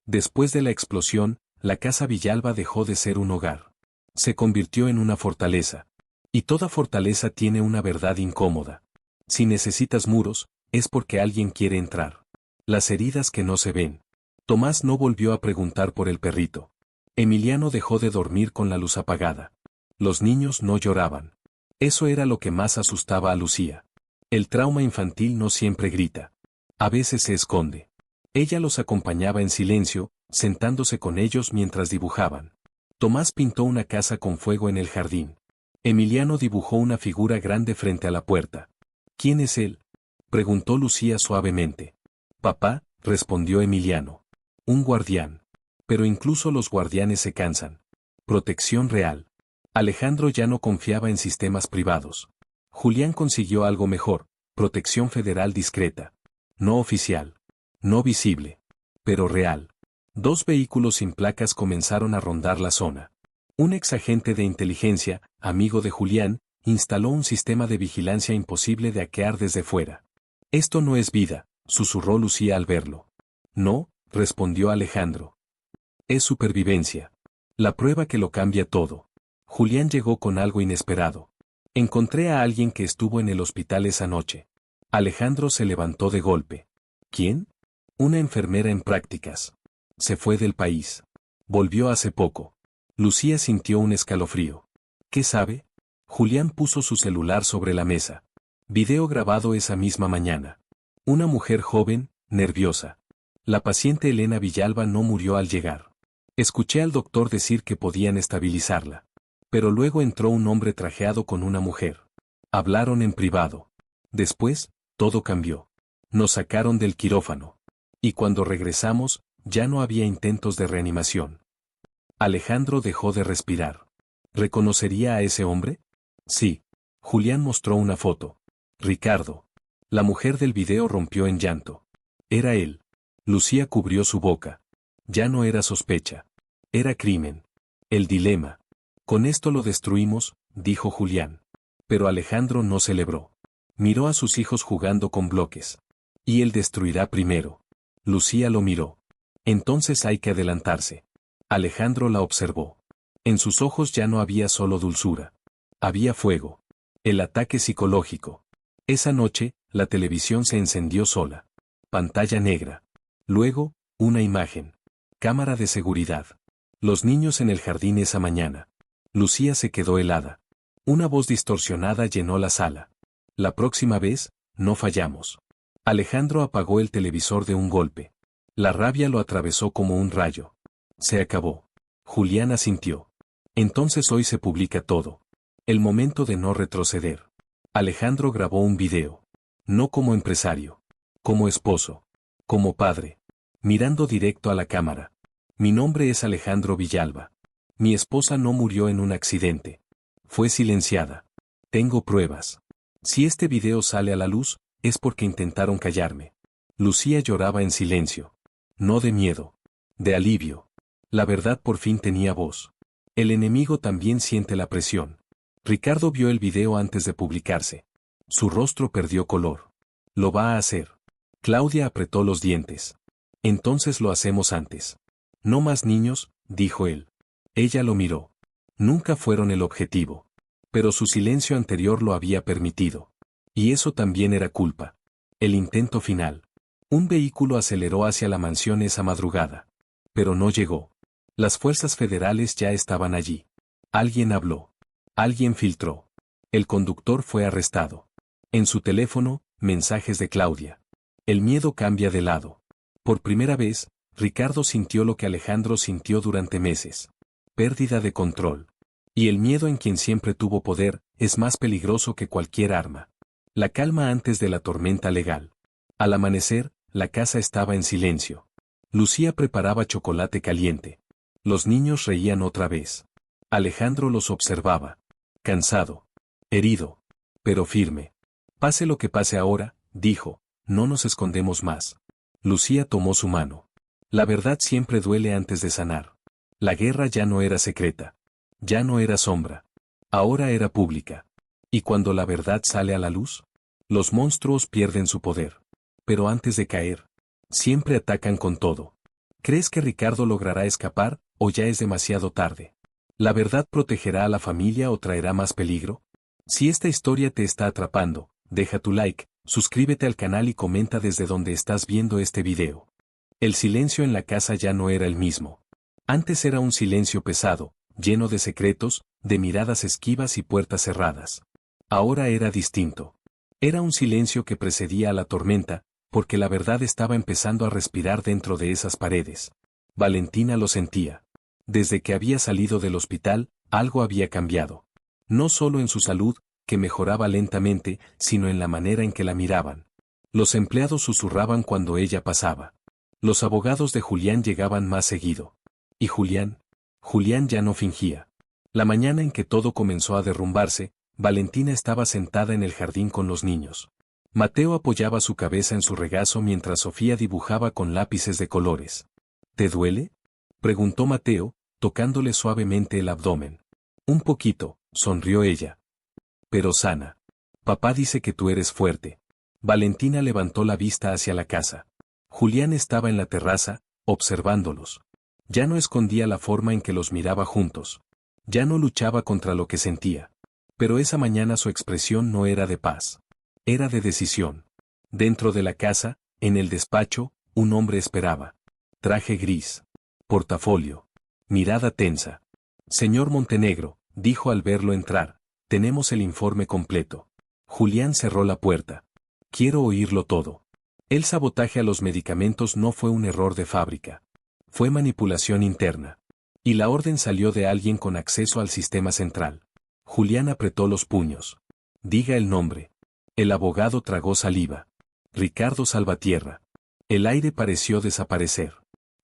Después de la explosión, la casa Villalba dejó de ser un hogar. Se convirtió en una fortaleza. Y toda fortaleza tiene una verdad incómoda. Si necesitas muros, es porque alguien quiere entrar. Las heridas que no se ven. Tomás no volvió a preguntar por el perrito. Emiliano dejó de dormir con la luz apagada. Los niños no lloraban. Eso era lo que más asustaba a Lucía. El trauma infantil no siempre grita. A veces se esconde. Ella los acompañaba en silencio, sentándose con ellos mientras dibujaban. Tomás pintó una casa con fuego en el jardín. Emiliano dibujó una figura grande frente a la puerta. ¿Quién es él?, preguntó Lucía suavemente. Papá, respondió Emiliano. Un guardián. Pero incluso los guardianes se cansan. Protección real. Alejandro ya no confiaba en sistemas privados. Julián consiguió algo mejor, protección federal discreta. No oficial. No visible. Pero real. 2 vehículos sin placas comenzaron a rondar la zona. Un exagente de inteligencia, amigo de Julián, instaló un sistema de vigilancia imposible de hackear desde fuera. Esto no es vida, susurró Lucía al verlo. No, respondió Alejandro. Es supervivencia. La prueba que lo cambia todo. Julián llegó con algo inesperado. Encontré a alguien que estuvo en el hospital esa noche. Alejandro se levantó de golpe. ¿Quién? Una enfermera en prácticas. Se fue del país. Volvió hace poco. Lucía sintió un escalofrío. ¿Qué sabe? Julián puso su celular sobre la mesa. Video grabado esa misma mañana. Una mujer joven, nerviosa. La paciente Elena Villalba no murió al llegar. Escuché al doctor decir que podían estabilizarla. Pero luego entró un hombre trajeado con una mujer. Hablaron en privado. Después, todo cambió. Nos sacaron del quirófano. Y cuando regresamos, ya no había intentos de reanimación. Alejandro dejó de respirar. ¿Reconocería a ese hombre? Sí. Julián mostró una foto. Ricardo. La mujer del video rompió en llanto. Era él. Lucía cubrió su boca. Ya no era sospecha. Era crimen. El dilema. Con esto lo destruimos, dijo Julián. Pero Alejandro no celebró. Miró a sus hijos jugando con bloques. Y él destruirá primero. Lucía lo miró. Entonces hay que adelantarse. Alejandro la observó. En sus ojos ya no había solo dulzura. Había fuego. El ataque psicológico. Esa noche, la televisión se encendió sola. Pantalla negra. Luego, una imagen. Cámara de seguridad. Los niños en el jardín esa mañana. Lucía se quedó helada. Una voz distorsionada llenó la sala. La próxima vez, no fallamos. Alejandro apagó el televisor de un golpe. La rabia lo atravesó como un rayo. Se acabó. Julián asintió. Entonces hoy se publica todo. El momento de no retroceder. Alejandro grabó un video. No como empresario. Como esposo. Como padre. Mirando directo a la cámara. Mi nombre es Alejandro Villalba. Mi esposa no murió en un accidente. Fue silenciada. Tengo pruebas. Si este video sale a la luz, es porque intentaron callarme. Lucía lloraba en silencio. No de miedo. De alivio. La verdad por fin tenía voz. El enemigo también siente la presión. Ricardo vio el video antes de publicarse. Su rostro perdió color. Lo va a hacer. Claudia apretó los dientes. Entonces lo hacemos antes. No más niños, dijo él. Ella lo miró. Nunca fueron el objetivo. Pero su silencio anterior lo había permitido. Y eso también era culpa. El intento final. Un vehículo aceleró hacia la mansión esa madrugada. Pero no llegó. Las fuerzas federales ya estaban allí. Alguien habló. Alguien filtró. El conductor fue arrestado. En su teléfono, mensajes de Claudia. El miedo cambia de lado. Por primera vez, Ricardo sintió lo que Alejandro sintió durante meses. Pérdida de control. Y el miedo en quien siempre tuvo poder, es más peligroso que cualquier arma. La calma antes de la tormenta legal. Al amanecer, la casa estaba en silencio. Lucía preparaba chocolate caliente. Los niños reían otra vez. Alejandro los observaba. Cansado. Herido. Pero firme. Pase lo que pase ahora, dijo, no nos escondemos más. Lucía tomó su mano. La verdad siempre duele antes de sanar. La guerra ya no era secreta. Ya no era sombra. Ahora era pública. Y cuando la verdad sale a la luz, los monstruos pierden su poder. Pero antes de caer, siempre atacan con todo. ¿Crees que Ricardo logrará escapar, o ya es demasiado tarde? ¿La verdad protegerá a la familia o traerá más peligro? Si esta historia te está atrapando, deja tu like, suscríbete al canal y comenta desde donde estás viendo este video. El silencio en la casa ya no era el mismo. Antes era un silencio pesado, lleno de secretos, de miradas esquivas y puertas cerradas. Ahora era distinto. Era un silencio que precedía a la tormenta, porque la verdad estaba empezando a respirar dentro de esas paredes. Valentina lo sentía. Desde que había salido del hospital, algo había cambiado. No solo en su salud, que mejoraba lentamente, sino en la manera en que la miraban. Los empleados susurraban cuando ella pasaba. Los abogados de Julián llegaban más seguido. ¿Y Julián? Julián ya no fingía. La mañana en que todo comenzó a derrumbarse, Valentina estaba sentada en el jardín con los niños. Mateo apoyaba su cabeza en su regazo mientras Sofía dibujaba con lápices de colores. ¿Te duele?, preguntó Mateo, tocándole suavemente el abdomen. Un poquito, sonrió ella. Pero sana. Papá dice que tú eres fuerte. Valentina levantó la vista hacia la casa. Julián estaba en la terraza, observándolos. Ya no escondía la forma en que los miraba juntos. Ya no luchaba contra lo que sentía. Pero esa mañana su expresión no era de paz. Era de decisión. Dentro de la casa, en el despacho, un hombre esperaba. Traje gris. Portafolio. Mirada tensa. Señor Montenegro, dijo al verlo entrar, tenemos el informe completo. Julián cerró la puerta. Quiero oírlo todo. El sabotaje a los medicamentos no fue un error de fábrica. Fue manipulación interna. Y la orden salió de alguien con acceso al sistema central. Julián apretó los puños. Diga el nombre. El abogado tragó saliva. Ricardo Salvatierra. El aire pareció desaparecer.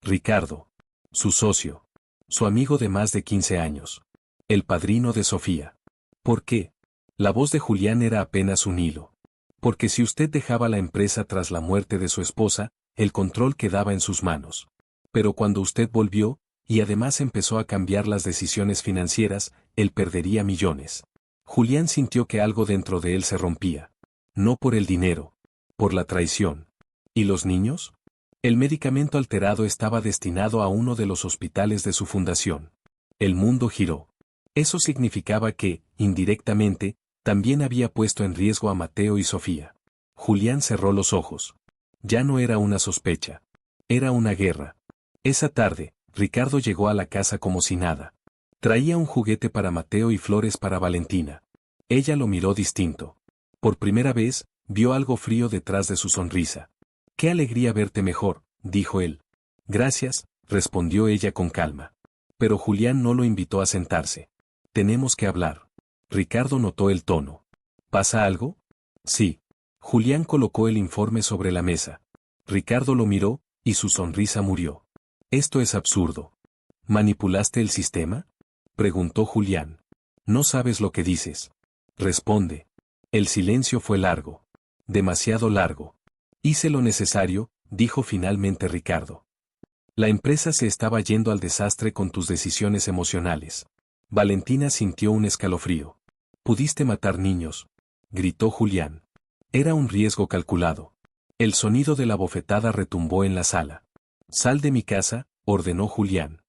Ricardo. Su socio. Su amigo de más de 15 años. El padrino de Sofía. ¿Por qué? La voz de Julián era apenas un hilo. Porque si usted dejaba la empresa tras la muerte de su esposa, el control quedaba en sus manos. Pero cuando usted volvió, y además empezó a cambiar las decisiones financieras, él perdería millones. Julián sintió que algo dentro de él se rompía. No por el dinero, por la traición. ¿Y los niños? El medicamento alterado estaba destinado a uno de los hospitales de su fundación. El mundo giró. Eso significaba que, indirectamente, también había puesto en riesgo a Mateo y Sofía. Julián cerró los ojos. Ya no era una sospecha. Era una guerra. Esa tarde, Ricardo llegó a la casa como si nada. Traía un juguete para Mateo y flores para Valentina. Ella lo miró distinto. Por primera vez, vio algo frío detrás de su sonrisa. «Qué alegría verte mejor», dijo él. «Gracias», respondió ella con calma. Pero Julián no lo invitó a sentarse. «Tenemos que hablar». Ricardo notó el tono. «¿Pasa algo?» «Sí». Julián colocó el informe sobre la mesa. Ricardo lo miró, y su sonrisa murió. «Esto es absurdo». «¿Manipulaste el sistema?», preguntó Julián. «No sabes lo que dices». «Responde». El silencio fue largo. Demasiado largo. «Hice lo necesario», dijo finalmente Ricardo. «La empresa se estaba yendo al desastre con tus decisiones emocionales». Valentina sintió un escalofrío. «Pudiste matar niños», gritó Julián. Era un riesgo calculado. El sonido de la bofetada retumbó en la sala. «Sal de mi casa», ordenó Julián.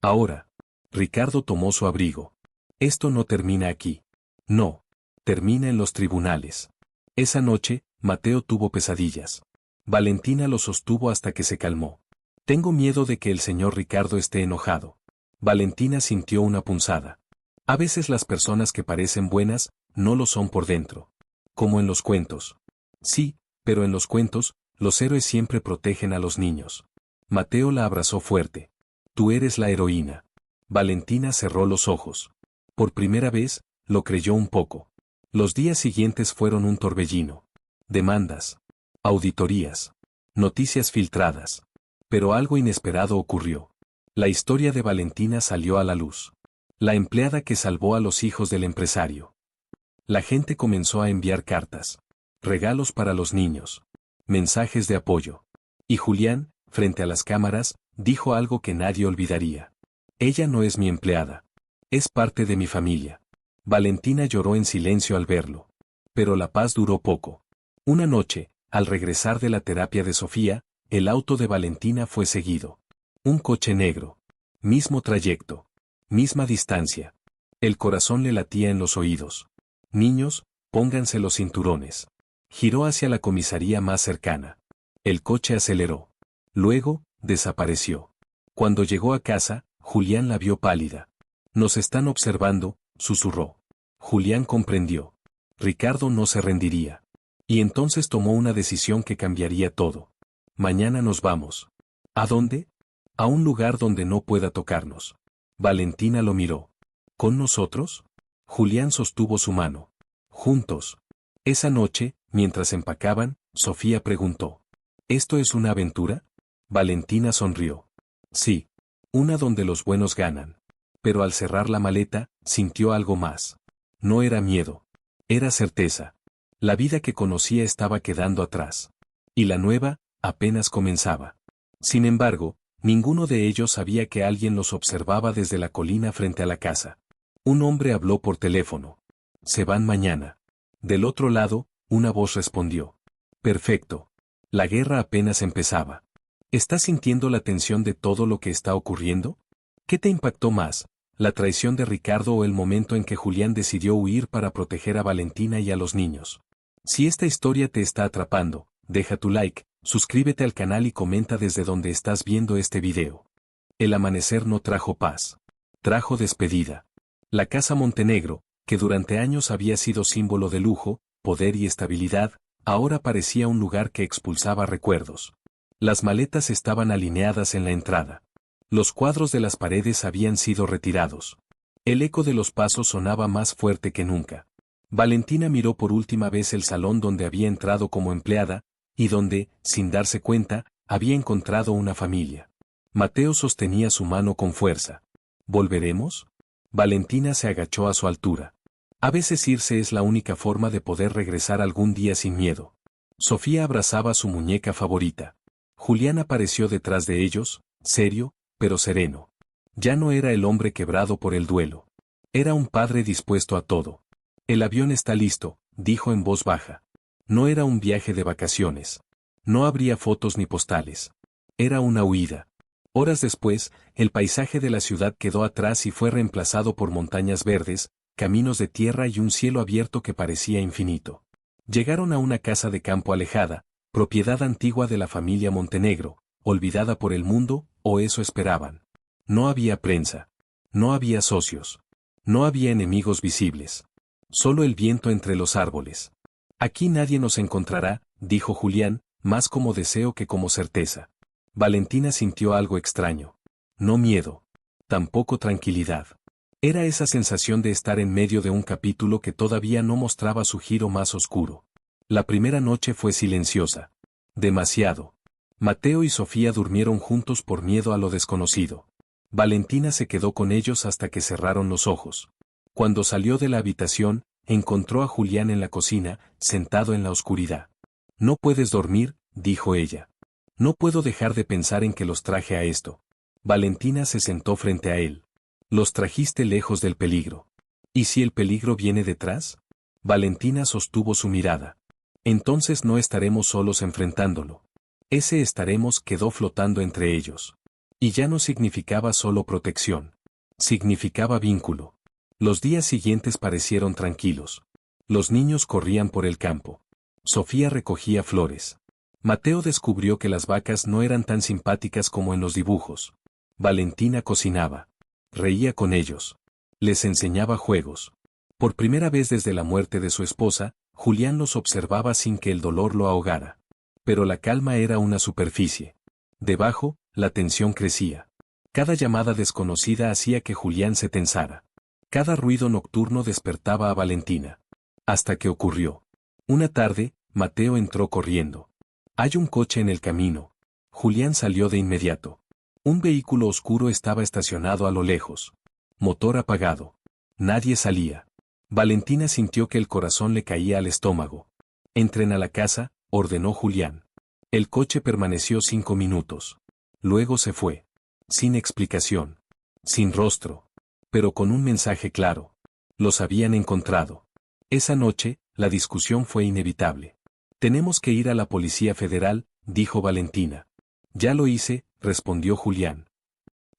«Ahora». Ricardo tomó su abrigo. «Esto no termina aquí». «No. Termina en los tribunales». Esa noche, Mateo tuvo pesadillas. Valentina lo sostuvo hasta que se calmó. «Tengo miedo de que el señor Ricardo esté enojado». Valentina sintió una punzada. A veces las personas que parecen buenas, no lo son por dentro. Como en los cuentos. Sí, pero en los cuentos, los héroes siempre protegen a los niños. Mateo la abrazó fuerte. «Tú eres la heroína». Valentina cerró los ojos. Por primera vez, lo creyó un poco. Los días siguientes fueron un torbellino. Demandas. Auditorías. Noticias filtradas. Pero algo inesperado ocurrió. La historia de Valentina salió a la luz. La empleada que salvó a los hijos del empresario. La gente comenzó a enviar cartas. Regalos para los niños. Mensajes de apoyo. Y Julián, frente a las cámaras, dijo algo que nadie olvidaría. «Ella no es mi empleada. Es parte de mi familia». Valentina lloró en silencio al verlo. Pero la paz duró poco. Una noche, al regresar de la terapia de Sofía, el auto de Valentina fue seguido. Un coche negro. Mismo trayecto. Misma distancia. El corazón le latía en los oídos. «Niños, pónganse los cinturones». Giró hacia la comisaría más cercana. El coche aceleró. Luego, desapareció. Cuando llegó a casa, Julián la vio pálida. «Nos están observando», susurró. Julián comprendió. Ricardo no se rendiría. Y entonces tomó una decisión que cambiaría todo. «Mañana nos vamos». «¿A dónde?» «A un lugar donde no pueda tocarnos». Valentina lo miró. «¿Con nosotros?» Julián sostuvo su mano. «Juntos». Esa noche, mientras empacaban, Sofía preguntó. «¿Esto es una aventura?» Valentina sonrió. «Sí. Una donde los buenos ganan». Pero al cerrar la maleta, sintió algo más. No era miedo. Era certeza. La vida que conocía estaba quedando atrás. Y la nueva, apenas comenzaba. Sin embargo, ninguno de ellos sabía que alguien los observaba desde la colina frente a la casa. Un hombre habló por teléfono. «Se van mañana». Del otro lado, una voz respondió. «Perfecto». La guerra apenas empezaba. ¿Estás sintiendo la tensión de todo lo que está ocurriendo? ¿Qué te impactó más, la traición de Ricardo o el momento en que Julián decidió huir para proteger a Valentina y a los niños? Si esta historia te está atrapando, deja tu like, suscríbete al canal y comenta desde donde estás viendo este video. El amanecer no trajo paz. Trajo despedida. La Casa Montenegro, que durante años había sido símbolo de lujo, poder y estabilidad, ahora parecía un lugar que expulsaba recuerdos. Las maletas estaban alineadas en la entrada. Los cuadros de las paredes habían sido retirados. El eco de los pasos sonaba más fuerte que nunca. Valentina miró por última vez el salón donde había entrado como empleada, y donde, sin darse cuenta, había encontrado una familia. Mateo sostenía su mano con fuerza. ¿Volveremos? Valentina se agachó a su altura. A veces irse es la única forma de poder regresar algún día sin miedo. Sofía abrazaba a su muñeca favorita. Julián apareció detrás de ellos, serio, pero sereno. Ya no era el hombre quebrado por el duelo. Era un padre dispuesto a todo. El avión está listo, dijo en voz baja. No era un viaje de vacaciones. No habría fotos ni postales. Era una huida. Horas después, el paisaje de la ciudad quedó atrás y fue reemplazado por montañas verdes, caminos de tierra y un cielo abierto que parecía infinito. Llegaron a una casa de campo alejada, propiedad antigua de la familia Montenegro, olvidada por el mundo, o eso esperaban. No había prensa. No había socios. No había enemigos visibles. Solo el viento entre los árboles. Aquí nadie nos encontrará, dijo Julián, más como deseo que como certeza. Valentina sintió algo extraño. No miedo. Tampoco tranquilidad. Era esa sensación de estar en medio de un capítulo que todavía no mostraba su giro más oscuro. La primera noche fue silenciosa. Demasiado. Mateo y Sofía durmieron juntos por miedo a lo desconocido. Valentina se quedó con ellos hasta que cerraron los ojos. Cuando salió de la habitación, encontró a Julián en la cocina, sentado en la oscuridad. No puedes dormir, dijo ella. No puedo dejar de pensar en que los traje a esto. Valentina se sentó frente a él. Los trajiste lejos del peligro. ¿Y si el peligro viene detrás? Valentina sostuvo su mirada. Entonces no estaremos solos enfrentándolo. Ese estaremos quedó flotando entre ellos. Y ya no significaba solo protección. Significaba vínculo. Los días siguientes parecieron tranquilos. Los niños corrían por el campo. Sofía recogía flores. Mateo descubrió que las vacas no eran tan simpáticas como en los dibujos. Valentina cocinaba. Reía con ellos. Les enseñaba juegos. Por primera vez desde la muerte de su esposa, Julián los observaba sin que el dolor lo ahogara. Pero la calma era una superficie. Debajo, la tensión crecía. Cada llamada desconocida hacía que Julián se tensara. Cada ruido nocturno despertaba a Valentina. Hasta que ocurrió. Una tarde, Mateo entró corriendo. Hay un coche en el camino. Julián salió de inmediato. Un vehículo oscuro estaba estacionado a lo lejos. Motor apagado. Nadie salía. Valentina sintió que el corazón le caía al estómago. Entren a la casa, ordenó Julián. El coche permaneció 5 minutos. Luego se fue. Sin explicación. Sin rostro. Pero con un mensaje claro. Los habían encontrado. Esa noche, la discusión fue inevitable. Tenemos que ir a la Policía Federal, dijo Valentina. Ya lo hice, respondió Julián.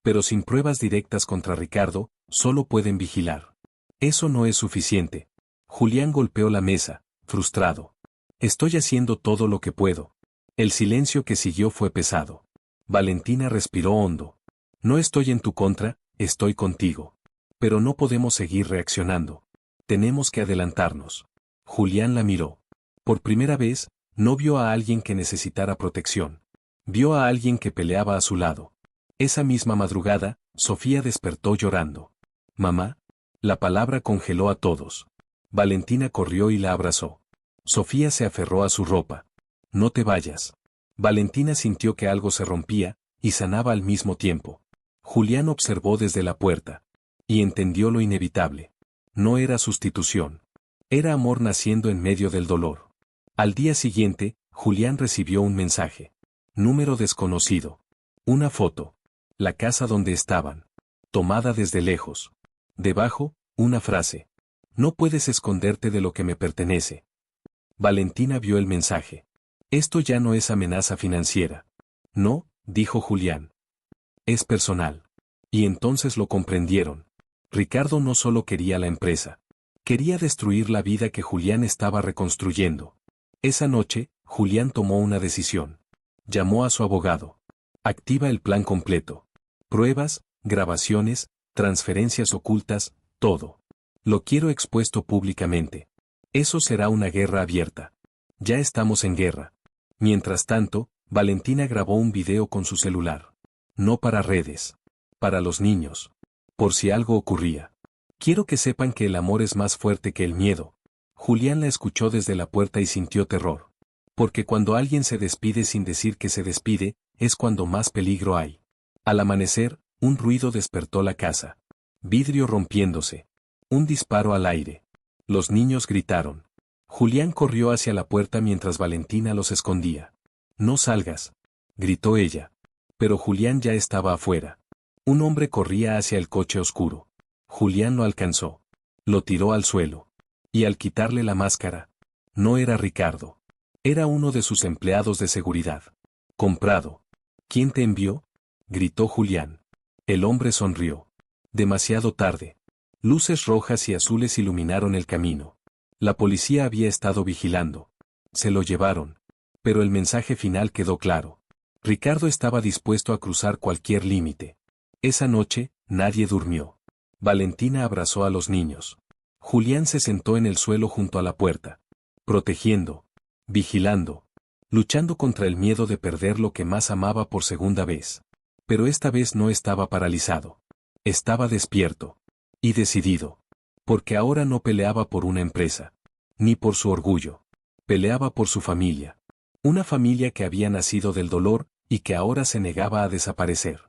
Pero sin pruebas directas contra Ricardo, solo pueden vigilar. Eso no es suficiente. Julián golpeó la mesa, frustrado. Estoy haciendo todo lo que puedo. El silencio que siguió fue pesado. Valentina respiró hondo. No estoy en tu contra, estoy contigo. Pero no podemos seguir reaccionando. Tenemos que adelantarnos. Julián la miró. Por primera vez, no vio a alguien que necesitara protección. Vio a alguien que peleaba a su lado. Esa misma madrugada, Sofía despertó llorando. «Mamá». La palabra congeló a todos. Valentina corrió y la abrazó. Sofía se aferró a su ropa. «No te vayas». Valentina sintió que algo se rompía, y sanaba al mismo tiempo. Julián observó desde la puerta. Y entendió lo inevitable. No era sustitución. Era amor naciendo en medio del dolor. Al día siguiente, Julián recibió un mensaje. Número desconocido. Una foto. La casa donde estaban. Tomada desde lejos. Debajo, una frase. No puedes esconderte de lo que me pertenece. Valentina vio el mensaje. Esto ya no es amenaza financiera. No, dijo Julián. Es personal. Y entonces lo comprendieron. Ricardo no solo quería la empresa. Quería destruir la vida que Julián estaba reconstruyendo. Esa noche, Julián tomó una decisión. Llamó a su abogado. Activa el plan completo. Pruebas, grabaciones, transferencias ocultas, todo. Lo quiero expuesto públicamente. Eso será una guerra abierta. Ya estamos en guerra. Mientras tanto, Valentina grabó un video con su celular. No para redes. Para los niños. Por si algo ocurría. Quiero que sepan que el amor es más fuerte que el miedo. Julián la escuchó desde la puerta y sintió terror. Porque cuando alguien se despide sin decir que se despide, es cuando más peligro hay. Al amanecer, un ruido despertó la casa. Vidrio rompiéndose. Un disparo al aire. Los niños gritaron. Julián corrió hacia la puerta mientras Valentina los escondía. No salgas, gritó ella. Pero Julián ya estaba afuera. Un hombre corría hacia el coche oscuro. Julián lo alcanzó. Lo tiró al suelo. Y al quitarle la máscara, no era Ricardo. Era uno de sus empleados de seguridad. Comprado. ¿Quién te envió? Gritó Julián. El hombre sonrió. Demasiado tarde. Luces rojas y azules iluminaron el camino. La policía había estado vigilando. Se lo llevaron. Pero el mensaje final quedó claro. Ricardo estaba dispuesto a cruzar cualquier límite. Esa noche, nadie durmió. Valentina abrazó a los niños. Julián se sentó en el suelo junto a la puerta. Protegiendo. Vigilando. Luchando contra el miedo de perder lo que más amaba por segunda vez. Pero esta vez no estaba paralizado. Estaba despierto. Y decidido. Porque ahora no peleaba por una empresa. Ni por su orgullo. Peleaba por su familia. Una familia que había nacido del dolor, y que ahora se negaba a desaparecer.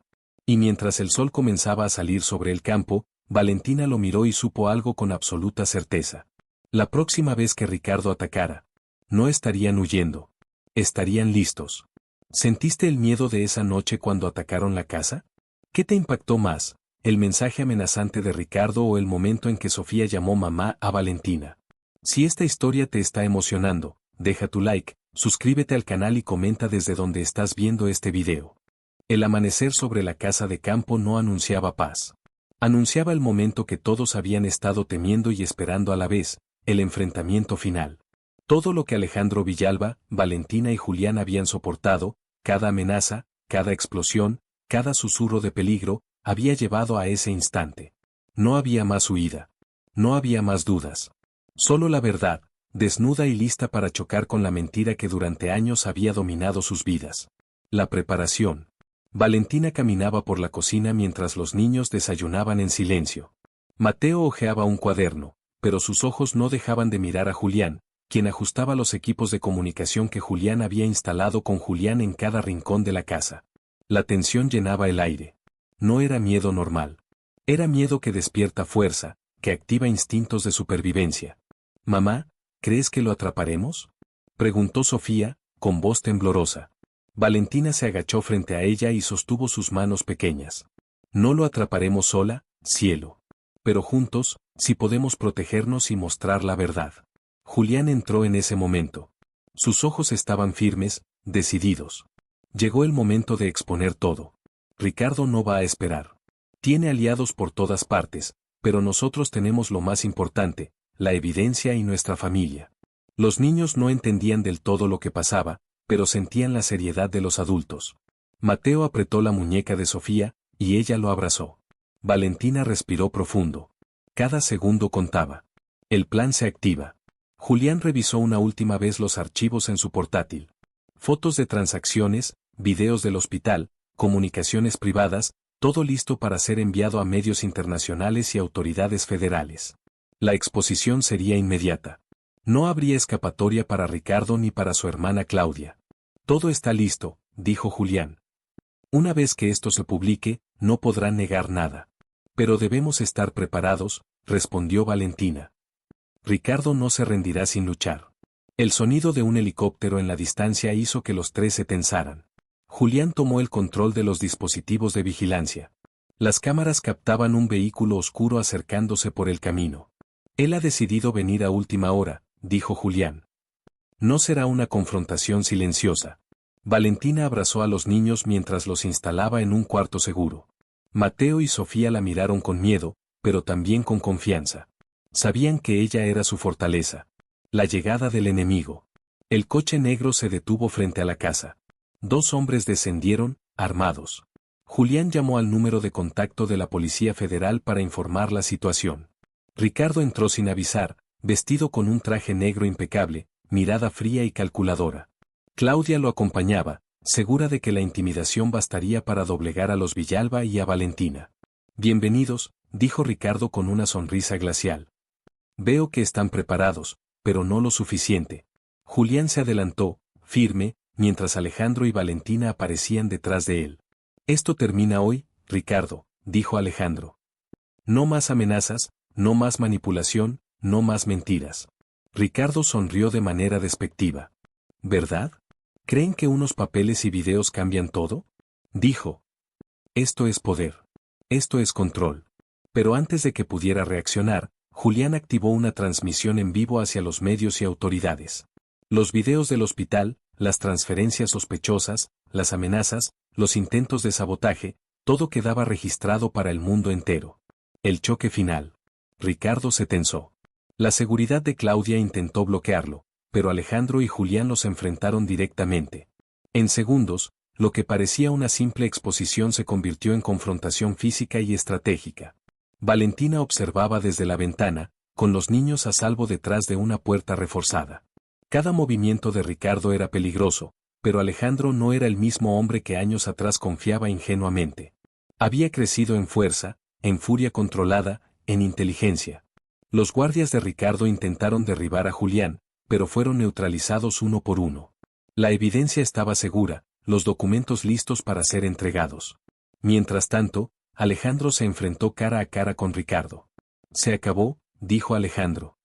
Y mientras el sol comenzaba a salir sobre el campo, Valentina lo miró y supo algo con absoluta certeza. La próxima vez que Ricardo atacara, no estarían huyendo. Estarían listos. ¿Sentiste el miedo de esa noche cuando atacaron la casa? ¿Qué te impactó más, el mensaje amenazante de Ricardo o el momento en que Sofía llamó mamá a Valentina? Si esta historia te está emocionando, deja tu like, suscríbete al canal y comenta desde donde estás viendo este video. El amanecer sobre la casa de campo no anunciaba paz. Anunciaba el momento que todos habían estado temiendo y esperando a la vez, el enfrentamiento final. Todo lo que Alejandro Villalba, Valentina y Julián habían soportado, cada amenaza, cada explosión, cada susurro de peligro, había llevado a ese instante. No había más huida. No había más dudas. Solo la verdad, desnuda y lista para chocar con la mentira que durante años había dominado sus vidas. La preparación. Valentina caminaba por la cocina mientras los niños desayunaban en silencio. Mateo hojeaba un cuaderno, pero sus ojos no dejaban de mirar a Julián, quien ajustaba los equipos de comunicación que Julián había instalado con Julián en cada rincón de la casa. La tensión llenaba el aire. No era miedo normal. Era miedo que despierta fuerza, que activa instintos de supervivencia. «Mamá, ¿crees que lo atraparemos?», preguntó Sofía, con voz temblorosa. Valentina se agachó frente a ella y sostuvo sus manos pequeñas. «No lo atraparemos sola, cielo. Pero juntos, si podemos protegernos y mostrar la verdad». Julián entró en ese momento. Sus ojos estaban firmes, decididos. Llegó el momento de exponer todo. Ricardo no va a esperar. Tiene aliados por todas partes, pero nosotros tenemos lo más importante, la evidencia y nuestra familia. Los niños no entendían del todo lo que pasaba, pero sentían la seriedad de los adultos. Mateo apretó la muñeca de Sofía, y ella lo abrazó. Valentina respiró profundo. Cada segundo contaba. El plan se activa. Julián revisó una última vez los archivos en su portátil. Fotos de transacciones, videos del hospital, comunicaciones privadas, todo listo para ser enviado a medios internacionales y autoridades federales. La exposición sería inmediata. No habría escapatoria para Ricardo ni para su hermana Claudia. «Todo está listo», dijo Julián. «Una vez que esto se publique, no podrán negar nada. Pero debemos estar preparados», respondió Valentina. «Ricardo no se rendirá sin luchar». El sonido de un helicóptero en la distancia hizo que los tres se tensaran. Julián tomó el control de los dispositivos de vigilancia. Las cámaras captaban un vehículo oscuro acercándose por el camino. «Él ha decidido venir a última hora», dijo Julián. «No será una confrontación silenciosa. Valentina abrazó a los niños mientras los instalaba en un cuarto seguro. Mateo y Sofía la miraron con miedo, pero también con confianza. Sabían que ella era su fortaleza. La llegada del enemigo. El coche negro se detuvo frente a la casa. 2 hombres descendieron, armados. Julián llamó al número de contacto de la Policía Federal para informar la situación. Ricardo entró sin avisar, vestido con un traje negro impecable, mirada fría y calculadora. Claudia lo acompañaba, segura de que la intimidación bastaría para doblegar a los Villalba y a Valentina. Bienvenidos, dijo Ricardo con una sonrisa glacial. Veo que están preparados, pero no lo suficiente. Julián se adelantó, firme, mientras Alejandro y Valentina aparecían detrás de él. Esto termina hoy, Ricardo, dijo Alejandro. No más amenazas, no más manipulación, no más mentiras. Ricardo sonrió de manera despectiva. ¿Verdad? ¿Creen que unos papeles y videos cambian todo? Dijo. Esto es poder. Esto es control. Pero antes de que pudiera reaccionar, Julián activó una transmisión en vivo hacia los medios y autoridades. Los videos del hospital, las transferencias sospechosas, las amenazas, los intentos de sabotaje, todo quedaba registrado para el mundo entero. El choque final. Ricardo se tensó. La seguridad de Claudia intentó bloquearlo, pero Alejandro y Julián los enfrentaron directamente. En segundos, lo que parecía una simple exposición se convirtió en confrontación física y estratégica. Valentina observaba desde la ventana, con los niños a salvo detrás de una puerta reforzada. Cada movimiento de Ricardo era peligroso, pero Alejandro no era el mismo hombre que años atrás confiaba ingenuamente. Había crecido en fuerza, en furia controlada, en inteligencia. Los guardias de Ricardo intentaron derribar a Julián, pero fueron neutralizados uno por uno. La evidencia estaba segura, los documentos listos para ser entregados. Mientras tanto, Alejandro se enfrentó cara a cara con Ricardo. Se acabó, dijo Alejandro.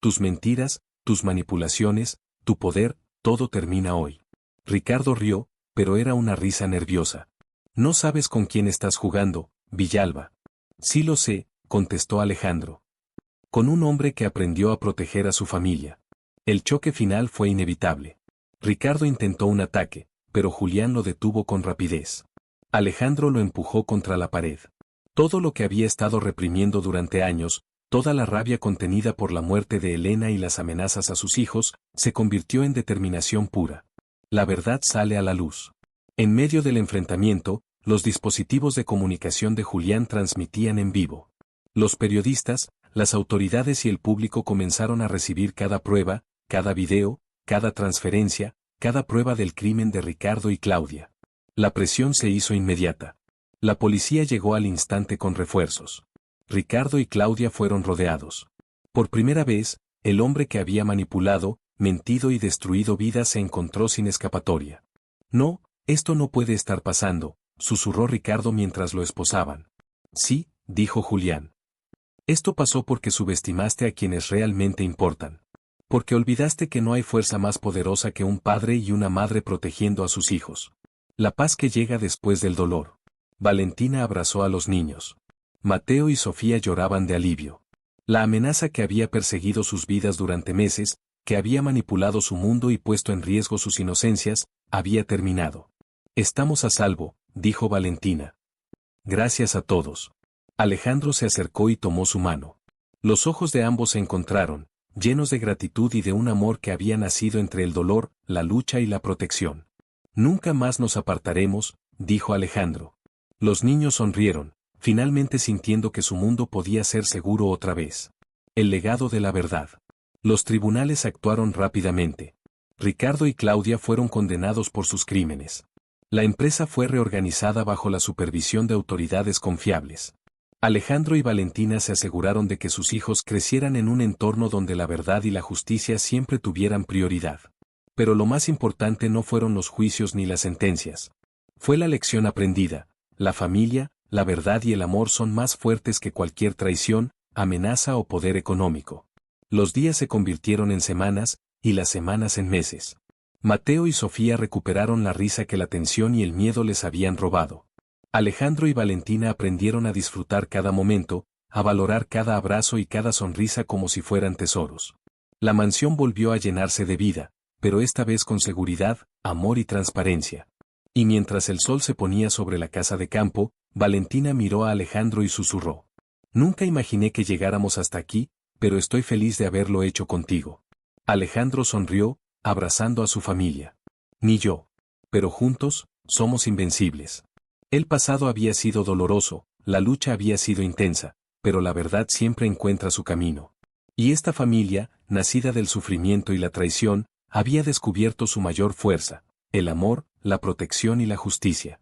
Tus mentiras, tus manipulaciones, tu poder, todo termina hoy. Ricardo rió, pero era una risa nerviosa. No sabes con quién estás jugando, Villalba. Sí lo sé, contestó Alejandro. Con un hombre que aprendió a proteger a su familia. El choque final fue inevitable. Ricardo intentó un ataque, pero Julián lo detuvo con rapidez. Alejandro lo empujó contra la pared. Todo lo que había estado reprimiendo durante años, toda la rabia contenida por la muerte de Elena y las amenazas a sus hijos, se convirtió en determinación pura. La verdad sale a la luz. En medio del enfrentamiento, los dispositivos de comunicación de Julián transmitían en vivo. Los periodistas, las autoridades y el público comenzaron a recibir cada prueba, cada video, cada transferencia, cada prueba del crimen de Ricardo y Claudia. La presión se hizo inmediata. La policía llegó al instante con refuerzos. Ricardo y Claudia fueron rodeados. Por primera vez, el hombre que había manipulado, mentido y destruido vidas se encontró sin escapatoria. No, esto no puede estar pasando, susurró Ricardo mientras lo esposaban. Sí, dijo Julián. Esto pasó porque subestimaste a quienes realmente importan. Porque olvidaste que no hay fuerza más poderosa que un padre y una madre protegiendo a sus hijos. La paz que llega después del dolor. Valentina abrazó a los niños. Mateo y Sofía lloraban de alivio. La amenaza que había perseguido sus vidas durante meses, que había manipulado su mundo y puesto en riesgo sus inocencias, había terminado. Estamos a salvo, dijo Valentina. Gracias a todos. Alejandro se acercó y tomó su mano. Los ojos de ambos se encontraron, llenos de gratitud y de un amor que había nacido entre el dolor, la lucha y la protección. Nunca más nos apartaremos, dijo Alejandro. Los niños sonrieron, finalmente sintiendo que su mundo podía ser seguro otra vez. El legado de la verdad. Los tribunales actuaron rápidamente. Ricardo y Claudia fueron condenados por sus crímenes. La empresa fue reorganizada bajo la supervisión de autoridades confiables. Alejandro y Valentina se aseguraron de que sus hijos crecieran en un entorno donde la verdad y la justicia siempre tuvieran prioridad. Pero lo más importante no fueron los juicios ni las sentencias. Fue la lección aprendida. La familia, la verdad y el amor son más fuertes que cualquier traición, amenaza o poder económico. Los días se convirtieron en semanas, y las semanas en meses. Mateo y Sofía recuperaron la risa que la tensión y el miedo les habían robado. Alejandro y Valentina aprendieron a disfrutar cada momento, a valorar cada abrazo y cada sonrisa como si fueran tesoros. La mansión volvió a llenarse de vida, pero esta vez con seguridad, amor y transparencia. Y mientras el sol se ponía sobre la casa de campo, Valentina miró a Alejandro y susurró: Nunca imaginé que llegáramos hasta aquí, pero estoy feliz de haberlo hecho contigo. Alejandro sonrió, abrazando a su familia. Ni yo. Pero juntos, somos invencibles. El pasado había sido doloroso, la lucha había sido intensa, pero la verdad siempre encuentra su camino. Y esta familia, nacida del sufrimiento y la traición, había descubierto su mayor fuerza: el amor, la protección y la justicia.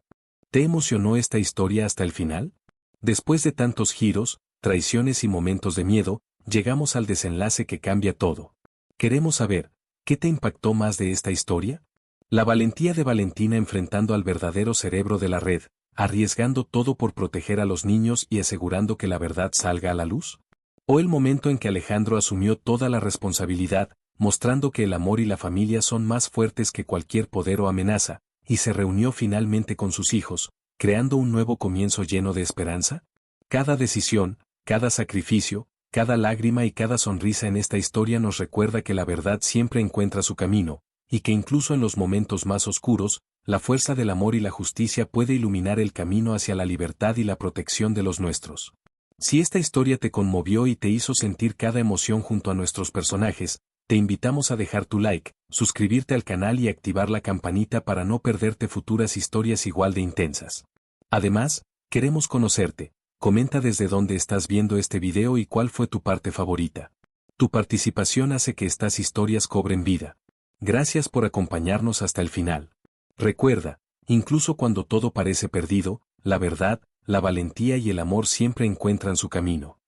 ¿Te emocionó esta historia hasta el final? Después de tantos giros, traiciones y momentos de miedo, llegamos al desenlace que cambia todo. Queremos saber, ¿qué te impactó más de esta historia? La valentía de Valentina enfrentando al verdadero cerebro de la red, arriesgando todo por proteger a los niños y asegurando que la verdad salga a la luz. ¿O el momento en que Alejandro asumió toda la responsabilidad, mostrando que el amor y la familia son más fuertes que cualquier poder o amenaza, y se reunió finalmente con sus hijos, creando un nuevo comienzo lleno de esperanza? Cada decisión, cada sacrificio, cada lágrima y cada sonrisa en esta historia nos recuerda que la verdad siempre encuentra su camino, y que incluso en los momentos más oscuros, la fuerza del amor y la justicia puede iluminar el camino hacia la libertad y la protección de los nuestros. Si esta historia te conmovió y te hizo sentir cada emoción junto a nuestros personajes, te invitamos a dejar tu like, suscribirte al canal y activar la campanita para no perderte futuras historias igual de intensas. Además, queremos conocerte. Comenta desde dónde estás viendo este video y cuál fue tu parte favorita. Tu participación hace que estas historias cobren vida. Gracias por acompañarnos hasta el final. Recuerda, incluso cuando todo parece perdido, la verdad, la valentía y el amor siempre encuentran su camino.